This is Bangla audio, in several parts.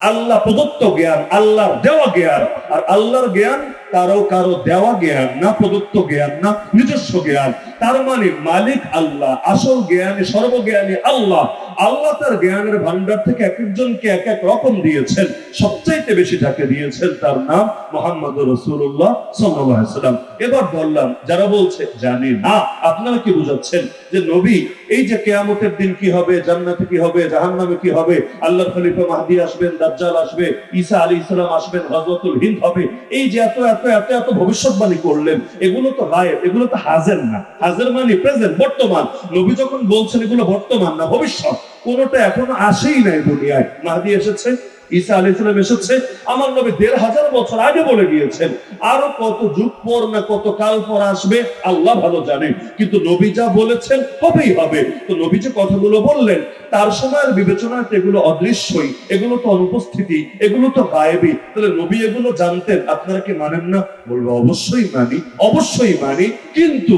আল্লাহ প্রদত্ত জ্ঞান, আল্লাহর দেওয়া জ্ঞান। আর আল্লাহর জ্ঞান কারো কারো দেওয়া জ্ঞান না, প্রদত্ত জ্ঞান না, নিজস্ব জ্ঞান। তার মানে মালিক আল্লাহ, আসল জ্ঞানী সর্বজ্ঞানী আল্লাহ। আল্লাহ তার জ্ঞানের ভান্ডার থেকে এক একজনকে এক এক রকম দিয়েছেন। সবচাইতে বেশি যাকে দিয়েছেন তার নাম মুহাম্মদুর রাসূলুল্লাহ সাল্লাল্লাহু আলাইহি ওয়াসাল্লাম। এবার বললাম যারা বলছে জানি না, আপনারা কি বুঝাচ্ছেন যে নবী এই যে কিয়ামতের দিন কি হবে, জান্নাতে কি হবে, জাহান্নামে কি হবে, আল্লাহর খলিফা মাহদী আসবেন, দাজ্জাল আসবে, ঈসা আলাইহিস সালাম আসবেন, গজওয়াতুল হিন্দ হবে, এই যে এত এত এত এত ভবিষ্যৎবাণী করলেন, এগুলো তো গায়েব, এগুলো তো হাজির না। হাজির মানে প্রেজেন্ট, বর্তমান। নবী যখন বলছেন এগুলো বর্তমান না ভবিষ্যৎ, কোনটা এখনো আসেই নাই দুনিয়ায়। মাহদী এসেছে, ঈসা আলাইহিস সালাম এসেছে, আমার নবী ১৫০০ বছর আগে বলে গিয়েছেন। আরো কত যুগ পর না কত কাল পর আসবে আল্লাহ ভালো জানেন, কিন্তু নবী যা বলেছেন হবেই হবে। তো নবী যে কথাগুলো বললেন তার সময়ের বিবেচনায় এগুলো অদৃশ্যই, এগুলো তো অনুপস্থিতি, এগুলো তো গায়েবী। তাহলে নবী এগুলো জানতেন, আপনারা কি মানেন না? বলবো অবশ্যই মানি, অবশ্যই মানি। কিন্তু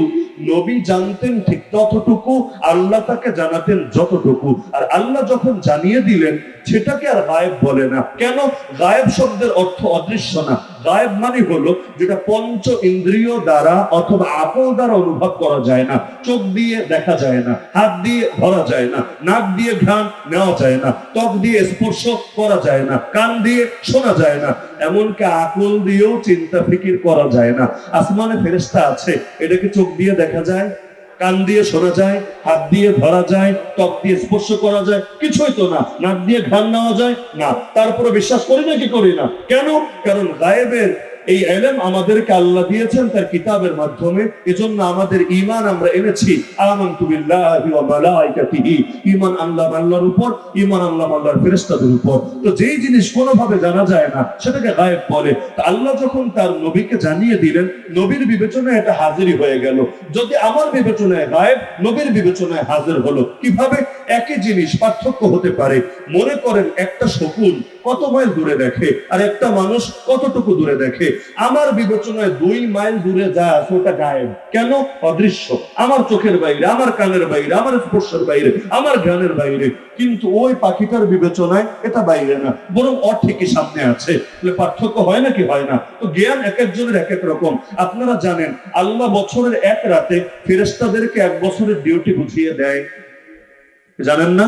নবী জানতেন ঠিক ততটুকু, আল্লাহ তাকে জানাতেন যতটুকু। আর আল্লাহ যখন জানিয়ে দিলেন সেটাকে আর গায়েব বলে না। কেন? গায়েব শব্দের অর্থ অদৃশ্য না। গায়েব মানে হলো যেটা পঞ্চ ইন্দ্রিয় দ্বারা অথবা আকল দ্বারা অনুভব করা যায় না, চোখ দিয়ে দেখা যায় না, হাত দিয়ে ধরা যায় না, নাক দিয়ে ঘ্রাণ নেওয়া যায় না, ত্বক দিয়ে স্পর্শ করা যায় না, কান দিয়ে শোনা যায় না, এমনকি আকল দিয়েও চিন্তা ফিকির করা যায় না। আসমানে ফেরেশতা আছে, এটাকে চোখ দিয়ে দেখা যায়, কান দিয়ে শোনা যায়, হাত দিয়ে ধরা যায়, ত্বক দিয়ে স্পর্শ করা যায়? কিছুই তো না। নাক দিয়ে ঘ্রাণ নেওয়া যায় না। তারপরে বিশ্বাস করি না কি করি না? কেন? কারণ গায়েবের এই ইলম আমাদেরকে আল্লাহ দিয়েছেন তার কিতাবের মাধ্যমে। এজন্য আমাদের ঈমান আমরা এনেছি আমানতু বিল্লাহি ওয়া মালাইকাতিহি, ঈমান আল্লাহ আল্লাহর উপর, ঈমান আল্লাহ আল্লাহর ফেরেশতাদের উপর। তো যেই জিনিস কোনোভাবে জানা যায় না সেটাকে গায়েব বলে। তো আল্লাহ যখন তার নবীকে জানিয়ে দিলেন, নবীর বিবেচনায় এটা হাজিরই হয়ে গেল। যদি আমার বিবেচনায় গায়েব, নবীর বিবেচনায় হাজির হলো। কিভাবে? একই জিনিস পার্থক্য হতে পারে। মনে করেন একটা শকুন কত মাইল দূরে দেখে আর একটা মানুষ কতটুকু দূরে দেখে। আমার বিবেচনায় 2 মাইল দূরে যা আছে ওটা গায়েব। কেন? অদৃশ্য, আমার চোখের বাইরে, আমার কানের বাইরে, আমার স্পর্শের বাইরে, আমার জ্ঞানের বাইরে। কিন্তু ওই পাখিটার বিবেচনায় এটা বাইরে না, বরং ওর ঠিকই সামনে আছে। তাহলে পার্থক্য হয় নাকি? হয় না। তো জ্ঞান এক একজনের এক এক রকম। আপনারা জানেন আল্লাহ বছরের এক রাতে ফেরেশতাদেরকে 1 বছরের ডিউটি বুঝিয়ে দেয়, জানেন না?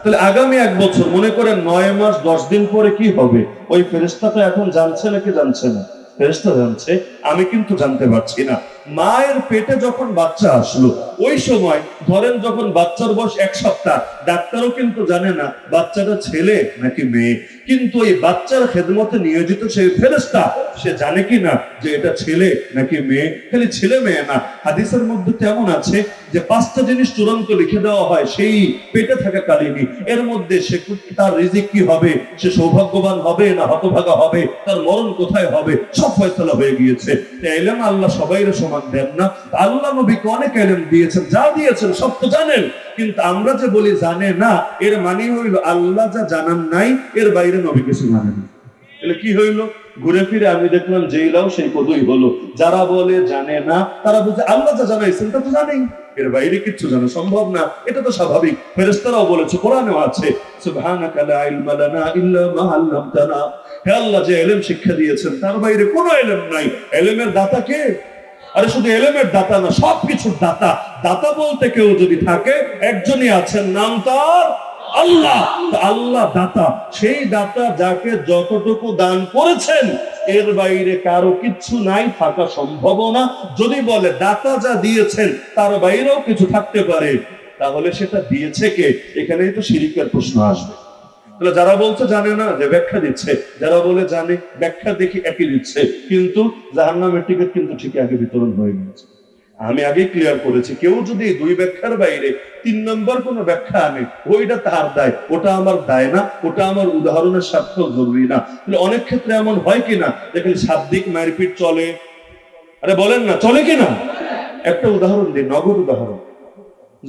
তাহলে আগামী 1 বছর, মনে করেন 9 মাস 10 দিন পরে কি হবে, ওই ফেরেশতাটা এখন জানছে নাকি জানছে না? ফেরেশতা জানছে, আমি কিন্তু জানতে পারছি না। মায়ের পেটে যখন বাচ্চা আসলো ওই সময় ধরেন যখন বাচ্চার বয়স 1 সপ্তাহ, ডাক্তারও কিন্তু জানে না বাচ্চাটা ছেলে নাকি মেয়ে। কিন্তু এই বাচ্চার খেদমতে নিয়োজিত সেই ফেরেশতা সে জানে কি না যে এটা ছেলে নাকি মেয়ে। খালি ছেলে মেয়ে না, হাদিসের মধ্যে তেমন আছে যে 5টা জিনিস চূড়ান্ত লিখে দেওয়া হয় সেই পেটে থাকা কালীনই। এর মধ্যে সে তার রিজিক কি হবে, সে সৌভাগ্যবান হবে না হতভাগা হবে, তার মরণ কোথায় হবে, সব ফয়সালা হয়ে গিয়েছে। ইলম আল্লাহ সবাইরে সমান দেন না। আল্লাহ নবীকে অনেক ইলম দিয়েছেন, যা দিয়েছেন সব তো জানেন। কিন্তু আমরা যে বলি জানে না, এর মানে হইল আল্লাহ যা জানান নাই এর বাইরে নবী কিছু জানেন না। তাহলে কি হইলো? ঘুরে ফিরে আমি দেখলাম যেইলাও সেই কতই হলো। যারা বলে জানে না তারা বলছে আল্লাহ যা জানাইছেন তা তো জানেই, এর বাইরে কিছু জানা সম্ভব না। এটা তো স্বাভাবিক। ফেরেশতারাও বলেছে, কোরআনেও আছে, সুবহানাকা লা ইলমা লানা ইল্লা মা আল্লামতানা। হে আল্লাহ যে ইলম শিক্ষা দিয়েছেন তার বাইরে কোনো ইলম নাই। ইলমের দাতা কে? আরে শুধু ইলমের দাতা না, সবকিছুর দাতা। দাতা বলতে কেউ যদি থাকে একজনই আছেন, নাম তার আল্লাহ। আল্লাহ দাতা, সেই দাতা যাকে যতটুকু দান করেছেন এর বাইরে কারো কিচ্ছু নাই, থাকা সম্ভব না। যদি বলে দাতা যা দিয়েছেন তার বাইরেও কিছু থাকতে পারে, তাহলে সেটা দিয়েছে কে? এখানেই তো শিরকের প্রশ্ন আসবে। তাহলে যারা বলছে জানে না, যে ব্যাখ্যা দিচ্ছে, যারা বলে জানে ব্যাখ্যা দেখি একই দিচ্ছে, কিন্তু জাহান্নামের টিকিট কিন্তু ঠিক আগে বিতরণ হয়ে গেছে। আমি আগে ক্লিয়ার করেছি, কেউ যদি 2 ব্যাখ্যার বাইরে 3 নম্বর কোন ব্যাখ্যা আনে ওইটা তার দায়, ওটা আমার দায় না, ওটা আমার উদাহরণের স্বার্থেও জরুরি না। তাহলে অনেক ক্ষেত্রে এমন হয় কিনা দেখেন শাব্দিক মারপিট চলে। আরে বলেন না চলে কিনা? একটা উদাহরণ দিই, নগদ উদাহরণ।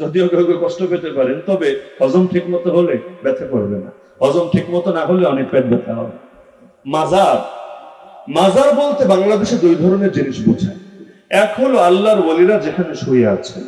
যদিও কেউ কেউ কষ্ট পেতে পারেন, তবে হজম ঠিক মতো হলে ব্যথা করবে না, হজম ঠিক মতো না হলে অনেক পেট ব্যথা হবে। মাজার, মাজার বলতে বাংলাদেশে 2 ধরনের জিনিস বোঝায়। এক হলো আল্লাহর ওলিরা যেখানে শুয়ে আছে,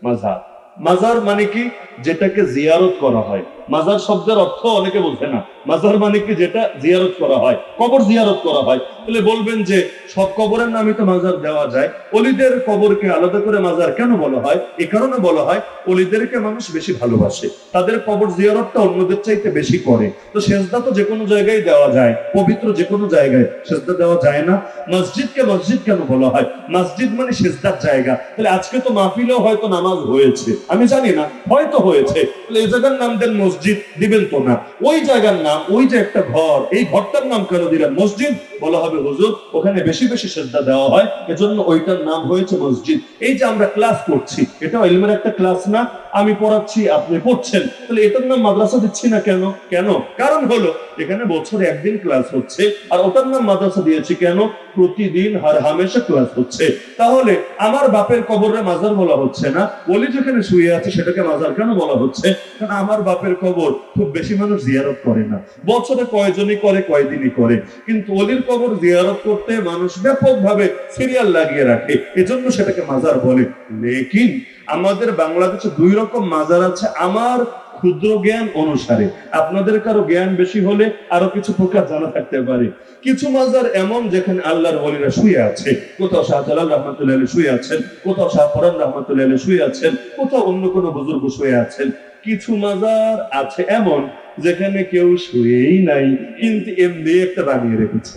মাজার। মাজার মানে কি? যেটাকে জিয়ারত করা হয়। মাজার শব্দের অর্থ অনেকে বোঝে না। মাজার মানে কি? যেটা জিয়ারত করা হয়, কবর জিয়ারত করা হয়। তাহলে বলবেন যে সব কবরের নামে তো মাজার দেওয়া যায়, অলিদের কবরকে আলাদা করে মাজার কেন বলা হয়? এই কারণে বলা হয়, অলিদেরকে মানুষ বেশি ভালোবাসে, তাদের কবর জিয়ারতটা অন্যদের চাইতে বেশি করে। তো সেজদা তো যে কোনো জায়গায় দেওয়া যায়, পবিত্র যে কোনো জায়গায় সেজদা দেওয়া যায় না? মসজিদকে মসজিদ কেন বলা হয়? মসজিদ মানে সেজদার জায়গা। তাহলে আজকে তো মাহফিলেও হয়তো নামাজ হয়েছে, আমি জানি না, হয়তো হয়েছে, তাহলে এই জায়গার নাম দেন মসজিদ, দিবেন তো না। ওই জায়গার নাম, ওই যে একটা ঘর, এই ঘরটার নাম কেন দিলেন মসজিদ? বলা হবে হুজুর ওখানে বেশি বেশি সেজদা দেওয়া হয়, এজন্য ওইটার নাম হয়েছে মসজিদ। এই যে আমরা ক্লাস করছি, এটা ইলমের একটা ক্লাস না? আমি পড়াচ্ছি, আপনি পড়ছেন, তাহলে এটার নাম মাদ্রাসা দিচ্ছি না কেন? কেন? কারণ হলো এখানে বছরে একদিন ক্লাস হচ্ছে, আর ওটার নাম মাদ্রাসা দিয়েছি কেন? প্রতিদিন হার হামেশা ক্লাস হচ্ছে। তাহলে আমার বাপের কবরে মাজার বলা হচ্ছে না, ওলি যেখানে শুয়ে আছে সেটাকে মাজার কেন বলা হচ্ছে? কারণ আমার বাপের কবর খুব বেশি মানুষ জিয়ারত করে না, বছরে কয়জনই করে, কয়দিনই করে, কিন্তু ওলির কবর জিয়ারত করতে মানুষ ব্যাপকভাবে সিরিয়াল লাগিয়ে রাখে, এজন্য সেটাকে মাজার বলে। লেকিন আমাদের বাংলাদেশে দুই রকম মাজার আছে আমার ক্ষুদ্র জ্ঞান অনুসারে। আপনাদের কারো জ্ঞান বেশি হলে আরো কিছু প্রকার জানা থাকতে পারে। কিছু মাজার এমন যেখানে আল্লাহর ওলিরা শুয়ে আছে, কোথাও শাহজালাল রহমাতুল্লাহ আলাইহি শুয়ে আছেন, কোথাও শাহপরান রহমাতুল্লাহ আলাইহি শুয়ে আছেন, কোথাও অন্য কোনো বুজুর্গ শুয়ে আছেন। কিছু মাজার আছে এমন যেখানে কেউ শুয়েই নাই, কিন্তু এমনি একটা বানিয়ে রেখেছে।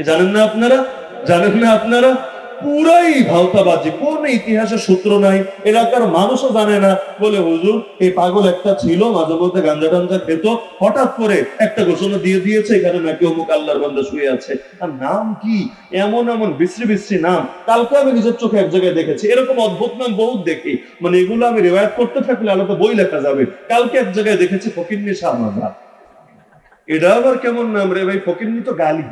জানেন না আপনারা? জানেন না আপনারা? পুরাই ভাওতাবাজি, কোন ইতিহাসের সূত্র নাই, এলাকার মানুষও জানে না। বলে হুজুর এই পাগল একটা ছিল, মাঝে মধ্যে গাঞ্জা টাঞ্জা খেত, হঠাৎ করে একটা ঘোষণা দিয়ে দিয়েছে এখানে নাকি অমুক আল্লাহর বান্দা শুয়ে আছে। আর নাম কি? এমন এমন বিশ্রী বিশ্রী নাম, কালকে আমি নিজের চোখে এক জায়গায় দেখেছি। এরকম অদ্ভুত নাম বহুত দেখি, মানে এগুলো আমি রিওয়ায়াত করতে থাকলে আলাদা বই লেখা যাবে। কালকে এক জায়গায় দেখেছি ফকিন্নি শাহ মাজার। এটা আবার কেমন নাম রে ভাই? ফকিন্নি তো গালি।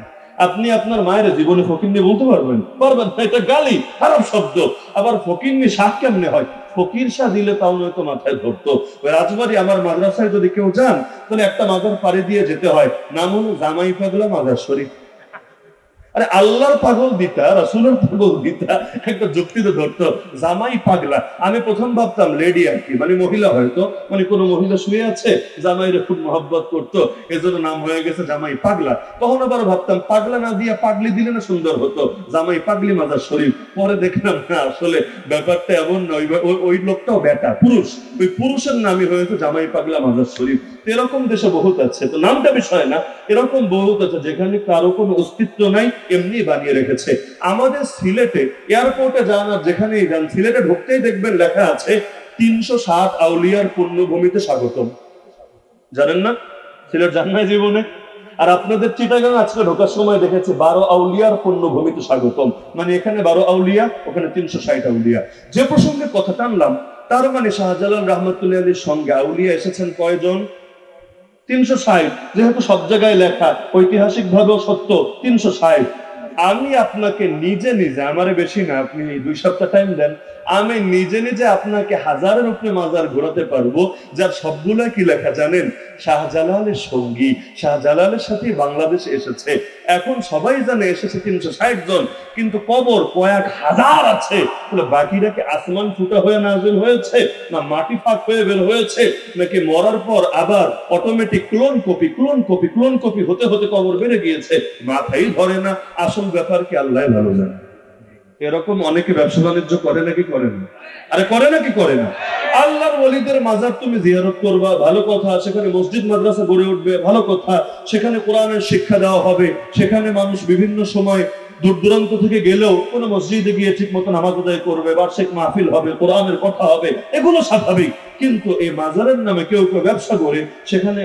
আপনি আপনার মায়ের জীবনে ফকিন্নি বলতে পারবেন? পারবেন না, এটা গালি, খারাপ শব্দ। আবার ফকিন্নি শাহ কেমনে হয়? ফকির শাহ দিলে তাও নয়তো মাথায় ধরতো। রাজবাড়ি আমার মাদ্রাসায় যদি কেউ যান, তাহলে একটা মাজার পাড়ি দিয়ে যেতে হয়, নাম হলো জামাই পাগলা মাজার শরীফ। আরে আল্লাহর পাগল দিতা, রাসূলের পাগল দিতা, একটা যুক্তিতে ধরতো জামাই পাগলা। আমি প্রথম ভাবতাম লেডি আর কি, মানে মহিলা, হয়তো মানে কোনো মহিলা শুয়ে আছে, জামাইরে খুব মহব্বত করতো, এজন্য নাম হয়ে গেছে জামাই পাগলা। তখন আবার ভাবতাম পাগলা না দিয়া পাগলি দিলে না সুন্দর হতো, জামাই পাগলি মাজার শরীফ। পরে দেখলাম না, আসলে ব্যাপারটা এমন নয়, ওই লোকটাও বেটা, পুরুষ, ওই পুরুষের নামই হয়েছে জামাই পাগলা মাজার শরীফ। এরকম দেশে বহুত আছে, তো নামটা বিষয় না, এরকম বহুত আছে যেখানে কারো কোনো অস্তিত্ব নাই, এমনি বানিয়ে রেখেছে। আমাদের সিলেটে এয়ারপোর্টে যান আর যেখানেই যান, সিলেটে ঢুকতেই দেখবেন লেখা আছে 307 আউলিয়ার পুণ্যভূমিতে স্বাগতম। জানেন না? সিলেট যান নাই জীবনে? আর আপনাদের চিটাগাং আজকে ঢোকার সময় দেখেছি 12 আউলিয়ার পুণ্যভূমিতে স্বাগতম, মানে এখানে 12 আউলিয়া, ওখানে 360 আউলিয়া। যে প্রসঙ্গে কথা টানলাম, তার মানে শাহজালাল রহমতুল্লাহ আলীর সঙ্গে আউলিয়া এসেছেন কয়জন? 360। যেহেতু সব জায়গায় লেখা, ঐতিহাসিক ভাবেও সত্য 360। আমি আপনাকে নিজে নিজে, আমারে বেশি না, আপনি 2 সপ্তাহ টাইম দেন, আমি নিজে নিজে আপনাকে হাজারের উপরে মাজার ঘোরাতে পারবো, যার সবগুলা কি লেখা জানেন? শাহজালালের সঙ্গী, শাহজালালের সাথে বাংলাদেশ এসেছে। এখন সবাই জানে এসেছে 360 জন, কিন্তু কবর কয়েক হাজার আছে। বাকিরা কি আসমান ফুটা হয়ে নাজিল হয়েছে, না মাটি ফাঁক হয়ে বের হয়েছে, নাকি মরার পর আবার automatic clone copy clone copy clone copy হতে হতে কবর বেড়ে গিয়েছে? মাথাই ধরে না। আসল ব্যাপার কি আল্লাহ ভালো জানে। এরকম অনেকে ব্যবসা বাণিজ্য করে নাকি করে না? আরে করে নাকি করে না? আল্লাহর ওলিদের মাজার তুমি জিয়ারত করবা, ভালো কথা, সেখানে মসজিদ মাদ্রাসা গড়ে উঠবে, ভালো কথা, সেখানে কোরআনের শিক্ষা দেওয়া হবে, সেখানে মানুষ বিভিন্ন সময় দূর দূরান্ত থেকে গেলেও কোনো মসজিদে গিয়ে ঠিক মতো নামাজ আদায় করবে, বার্ষিক মাহফিল হবে, কোরআনের কথা হবে, এগুলো স্বাভাবিক। কিন্তু এই মাজারের নামে কেউ কেউ ব্যবসা করে সেখানে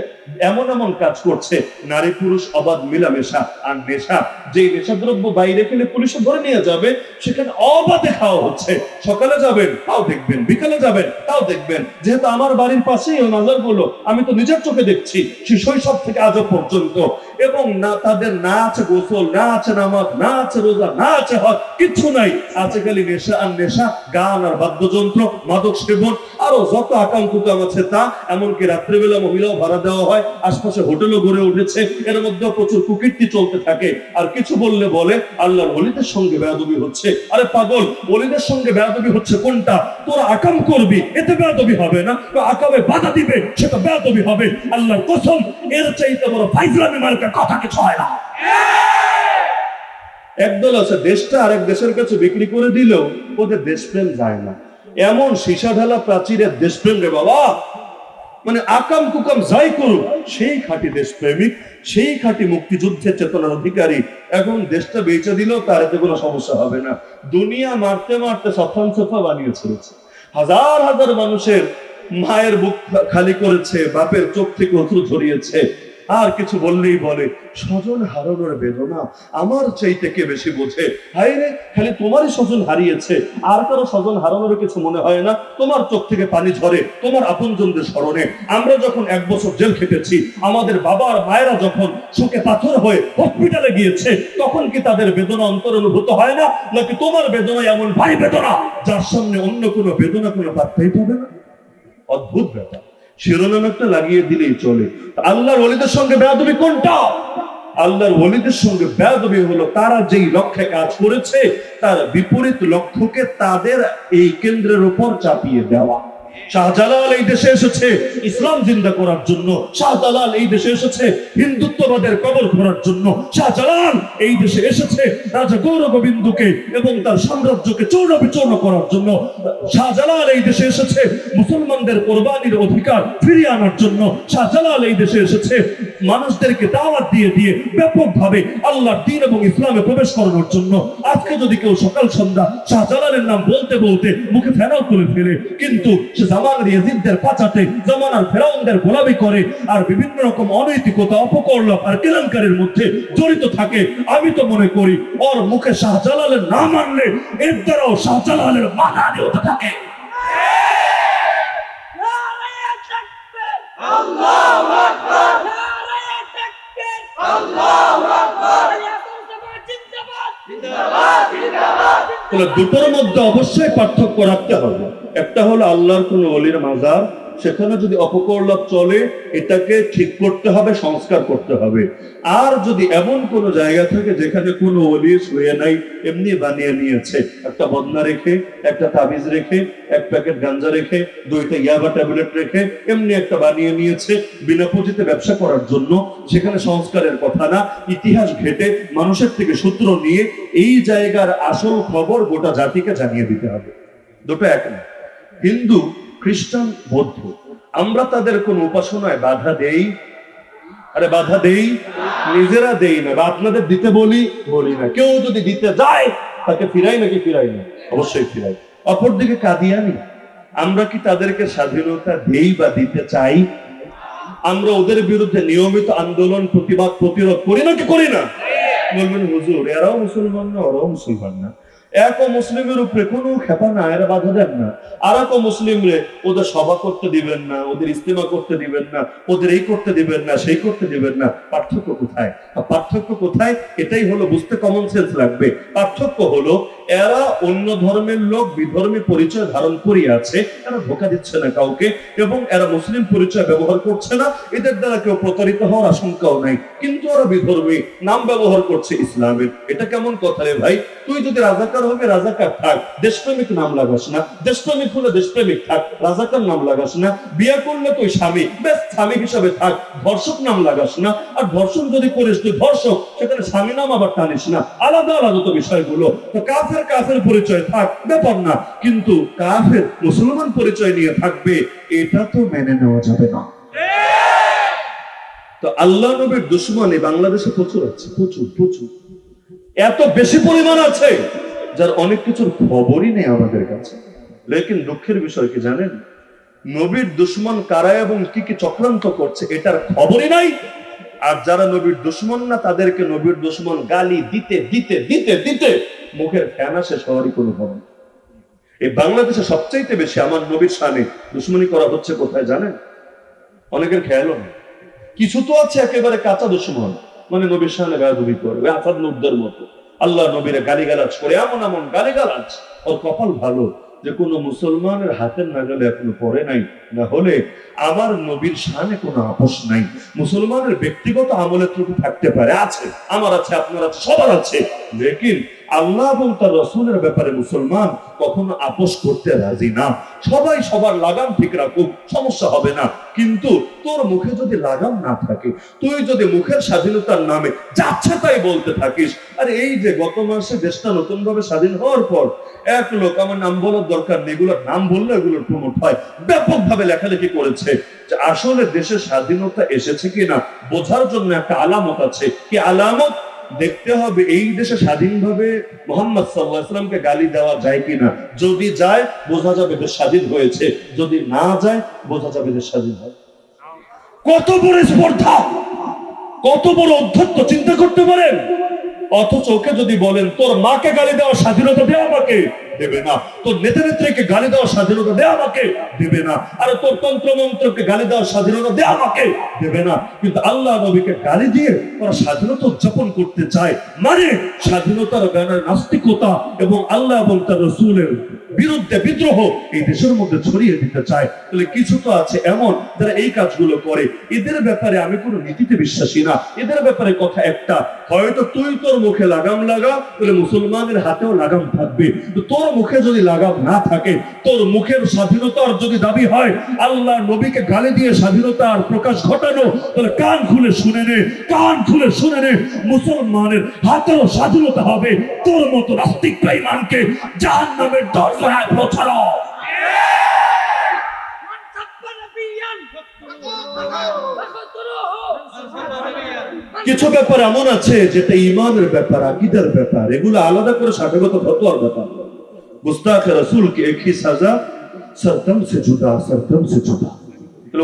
এমন এমন কাজ করছে, নারী পুরুষ অবাধ মিলামেশা আর নেশা, যে নেশাদ্রব্য বাইরে খেলে পুলিশে ধরে নিয়ে যাবে, সেখানে অবাধে খাওয়া হচ্ছে। সকালে যাবেন তাও দেখবেন, বিকালে যাবেন তাও দেখবেন। যেহেতু আমার বাড়ির পাশেই ওই মাজারগুলো, আমি তো নিজের চোখে দেখছি, সে শৈশব থেকে আজও পর্যন্ত। এবং এবং না তাদের না আছে গোসল, না আছে নামাজ, না আছে রোজা, না আছে হজ, কিচ্ছু নাই, আছে খালি নেশা আর নেশা, গান আর বাদ্যযন্ত্র, মাদক সেবন, আরো যত আকাম কুকাম আছে তা। এমনকি রাত্রিবেলা মহিলাও ভাড়া দেওয়া হয়, আশপাশে হোটেলও গড়ে উঠেছে, এর মধ্যে প্রচুর কুকীর্তি চলতে থাকে। আর কিছু বললে বলে আল্লাহর ওলিদের সঙ্গে বেয়াদবি হচ্ছে। আরে পাগল, ওলিদের সঙ্গে বেয়াদবি হচ্ছে কোনটা? তোরা আকাম করবি, এতে বেয়াদবি হবে না? তো আকামে বাধা দিবে, সেটা বেয়াদবি হবে। আল্লাহর কসম, এর চাইতে বড় ফাইজলামি মার্কা কথা কিছু হয় না। একদল আছে দেশটা আরেক দেশের কাছে বিক্রি করে দিলেও ওদের দেশপ্রেম যায় না। এমন সীসা ঢালা প্রাচীরের দেশপ্রেম রে বাবা, মানে আকাম কুকাম যাই করুক, সেই খাঁটি দেশপ্রেমিক, সেই খাঁটি মুক্তিযুদ্ধের চেতনার অধিকারী। এখন দেশটা বেচে দিলেও তার এতে কোনো সমস্যা হবে না। দুনিয়া মারতে মারতে সফান সফা বানিয়ে ছেড়েছে, হাজার হাজার মানুষের মায়ের বুক খালি করেছে, বাপের চোখ থেকে অশ্রু ঝরিয়েছে। আর কিছু বললেই বলে স্বজন হারানোর বেদনা আমার চাইতে কে বেশি বোঝে। হায় রে, খালি তোমারই স্বজন হারিয়েছে, আর কারো স্বজন হারানোর কিছু মনে হয় না? তোমার চোখ থেকে পানি ঝরে তোমার আপনজনদের স্মরণে। আমরা যখন 1 বছর জেল খেটেছি, আমাদের বাবা আর মায়েরা যখন শোকে পাথর হয়ে হসপিটালে গিয়েছে, তখন কি তাদের বেদনা অন্তর অনুভূত হয় না? নাকি তোমার বেদনা এমন ভারী বেদনা যার সামনে অন্য কোনো বেদনা কোনো পাত্তাই পাবে না? অদ্ভুত ব্যাপার। শিরোনাম একটা লাগিয়ে দিলেই চলে। আল্লাহর ওলিদের সঙ্গে বেয়াদবি কোনটা? আল্লাহর ওলিদের সঙ্গে বেয়াদবি হলো তারা যেই লক্ষ্যে কাজ করেছে তার বিপরীত লক্ষ্যকে তাদের এই কেন্দ্রের উপর চাপিয়ে দেওয়া। শাহজালাল এই দেশে এসেছে ইসলাম জিন্দা করার জন্য, শাহজালাল এই দেশে এসেছে হিন্দুত্ববাদের কবর করার জন্য, শাহজালাল এই দেশে এসেছে রাজা গৌরগোবিন্দকে এবং তার সাম্রাজ্যকে চূর্ণ বিচূর্ণ করার জন্য, শাহজালাল এই দেশে এসেছে মুসলমানদের কোরবানির অধিকার ফিরিয়ে আনার জন্য, শাহজালাল এই দেশে এসেছে মানুষদেরকে দাওয়াত দিয়ে দিয়ে ব্যাপকভাবে আল্লাহর দ্বীন এবং ইসলামে প্রবেশ করানোর জন্য। আজকে যদি কেউ সকাল সন্ধ্যা শাহজালালের নাম বলতে বলতে মুখে ফেনাও তুলে ফেলে, কিন্তু সে জামানার ইয়াজিদদের পাচাতে, জামানার ফেরাউনদের গোলামি করে আর বিভিন্ন রকম অনৈতিকতা, অপকর্ম আর কেলেঙ্কারির মধ্যে জড়িত থাকে, আমি তো মনে করি ওর মুখে শাহজালালের নাম আনলে এর দ্বারাও শাহজালালের মানহানি হতে থাকে। আল্লাহু আকবার, আল্লাহু আকবার, জিন্দাবাদ জিন্দাবাদ জিন্দাবাদ। তাহলে দুটোর মধ্যে অবশ্যই পার্থক্য রাখতে হবে। একটা হলো আল্লাহর কোন ওলির মাজার, সেখানে যদি অপকর্ম চলে এটাকে ঠিক করতে হবে, সংস্কার করতে হবে। আর যদি এমন কোন জায়গা থাকে যেখানে কোনো ওলি শুয়ে নাই, এমনি বানিয়ে নিয়েছে, একটা বদনা রেখে, একটা তাবিজ রেখে, 1 প্যাকেট গাঞ্জা রেখে, 2টা ইয়াবা ট্যাবলেট রেখে এমনি একটা বানিয়ে নিয়েছে বিনা পুঁজিতে ব্যবসা করার জন্য, সেখানে সংস্কারের কথা না, ইতিহাস ঘেটে মানুষের থেকে সূত্র নিয়ে এই জায়গার আসল খবর গোটা জাতিকে জানিয়ে দিতে হবে। দুটো এক না। হিন্দু, খ্রিস্টান, বৌদ্ধ, আমরা তাদের কোন উপাসনায় বাধা দেই? আরে বাধা দেই? নিজেরা দেই না, বা আপনাদের দিতে বলি না। কেউ যদি দিতে যায় তাকে ফিরাই নাকি ফিরাই না? অবশ্যই ফিরাই। অপরদিকে কাদিয়ানি, আমরা কি তাদেরকে স্বাধীনতা দেই বা দিতে চাই? আমরা ওদের বিরুদ্ধে নিয়মিত আন্দোলন, প্রতিবাদ, প্রতিরোধ করি নাকি করি না? বলবেন হুজুর এরাও মুসলমান না, ওরাও মুসলমান না, এক মুসলিমের উপরে কোনো খেপা না, এরা বাধা দেন না। আর এক মুসলিমরে ওদের সভা করতে দিবেন না, ওদের ইস্তেমা করতে দিবেন না, ওদের এই করতে দিবেন না, সেই করতে দিবেন না। পার্থক্য কোথায়? পার্থক্য কোথায়? এটাই হলো বুঝতে কমন সেন্স লাগবে। পার্থক্য হলো এরা অন্য ধর্মের লোক বিধর্মী পরিচয় ধারণ করিয়ে আছে, এরা ধোঁকা দিচ্ছে না কাউকে, এবং এরা মুসলিম পরিচয় ব্যবহার করছে না, এদের দ্বারা কেউ প্রতারিত হওয়ার আশঙ্কাও নাই। কিন্তু ওরা বিধর্মী, নাম ব্যবহার করছে ইসলামের। এটা কেমন কথা রে ভাই? তুই যদি রাজাকার হবে রাজাকার থাক, দেশপ্রেমিক নাম লাগাস না। দেশপ্রেমিক হলে দেশপ্রেমিক থাক, রাজাকার নাম লাগাস না। বিয়ে করলে তুই স্বামী, বেশ স্বামী হিসাবে থাক, ধর্ষক নাম লাগাস না। আর ধর্ষণ যদি করিস তুই ধর্ষক, সেখানে স্বামী নাম আবার টানিস না। আলাদা আলাদা তো বিষয়গুলো। তো কাফের পরিচয় থাক, ব্যাপার না, কিন্তু কাফের মুসলমান পরিচয় নিয়ে থাকবে, এটা তো মেনে নেওয়া যাবে না। তো আল্লাহ নবীর দুশমনী বাংলাদেশে প্রচুর আছে, প্রচুর প্রচুর, এত বেশি পরিমাণ আছে যার অনেক কিছুর খবরই নেই আমাদের কাছে। লেকিন দুঃখের বিষয় কি জানেন? নবীর দুশমন কারা এবং কি কি চক্রান্ত করছে এটার খবরই নাই। আর যারা নবীর দুশমন না তাদেরকে নবীর দুশমন গালি দিতে দিতে দিতে দিতে মুখের ফেনা শেষ হওয়ারই কোনো খবর। এই বাংলাদেশে সবচাইতে বেশি আমার নবীর শানে দুশমনী করা হচ্ছে কোথায় জানেন? অনেকের খেয়ালও নেই। কিছু তো আছে একেবারে কাঁচা দুশমন, মানে নবীর সামনে বেয়াদবি করে, ওই আসাদ নূরদের মতো আল্লাহ নবীরে গালিগালাজ করে, এমন এমন গালিগালাজ। ওর কপাল ভালো যে কোনো মুসলমানের হাতের নাগালে এখনো পড়ে নাই, না হলে আমার নবীর শানে কোনো আপোষ নাই। মুসলমানের ব্যক্তিগত আমলের ত্রুটি থাকতে পারে, আছে, আমার আছে, আপনার আছে, সবার আছে, লেকিন আল্লাহ এবং তার রাসূলের ব্যাপারে মুসলমান কখনো আপোষ করতে রাজি না। সবাই সবার লাগাম ঠিক রাখুক, সমস্যা হবে না। কিন্তু তোর মুখে যদি লাগাম না থাকে, তুই যদি মুখের স্বাধীনতার নামে যাচ্ছে তাই বলতে থাকিস। আর এই যে গত মাসে দেশটা নতুন ভাবে স্বাধীন হওয়ার পর এক লোক, আমার নাম বলার দরকার নেই, এগুলোর নাম বললে এগুলোর প্রমোট হয়, ব্যাপকভাবে লেখালেখি করেছে যে আসলে দেশের স্বাধীনতা এসেছে কিনা বোঝার জন্য একটা আলামত আছে। কি আলামত? দেখতে হবে এই দেশে স্বাধীনভাবে মুহাম্মদ সাল্লাল্লাহু আলাইহি ওয়াসাল্লামকে গালি দেওয়া যায় কিনা। যদি যায় বোঝা যাবে দেশ স্বাধীন হয়েছে, যদি না যায় বোঝা যাবে দেশ স্বাধীন হয়। কত বড় স্পর্ধা, কত বড় অধ্যত্ব চিন্তা করতে পারেন। অথচ ওকে যদি বলেন তোর মাকে গালি দেওয়ার স্বাধীনতা দে আমাকে, দেবে না। তোর নেতা নেত্রীকে গালি দেওয়ার স্বাধীনতা দে আমাকে, দেবে না। আর তোর তন্ত্র মন্ত্রকে গালি দেওয়ার স্বাধীনতা দে আমাকে, দেবে না। কিন্তু আল্লাহ নবীকে গালি দিয়ে ওরা স্বাধীনতা উদযাপন করতে চায়, মানে স্বাধীনতার গানের নাস্তিকতা এবং আল্লাহ এবং তার রাসূলের বিরুদ্ধে বিদ্রোহ এই দেশের মধ্যে ছড়িয়ে দিতে চায়। তাহলে কিছু তো আছে এমন যারা এই কাজগুলো করে। এদের ব্যাপারে আমি কোনো নীতিতে বিশ্বাসী না। এদের ব্যাপারে কথা একটা, হয়তো তুই তোর মুখে লাগাম লাগা, তাহলে মুসলমানের হাতেও লাগাম থাকবে। তোর মুখে যদি লাগাম না থাকে, তোর মুখের স্বাধীনতার যদি দাবি হয় আল্লাহ নবীকে গালি দিয়ে স্বাধীনতার প্রকাশ ঘটানো, তাহলে কান খুলে শুনে নে, কান খুলে শুনে নে, মুসলমানের হাতেও স্বাধীনতা হবে। তোর মতো নাস্তিক বেঈমানকে জাহান্নামের দরজায় পৌঁছানো। কিছু ব্যাপার এমন আছে যেটা ইমানের ব্যাপার, আকীদার ব্যাপার, এগুলো আলাদা করে শাখাগত ফতোয়ার ব্যাপার। গুস্তাখে রাসূল কি এক হি সাজা, সরতম সে জুদা, সরতম সে জুদা।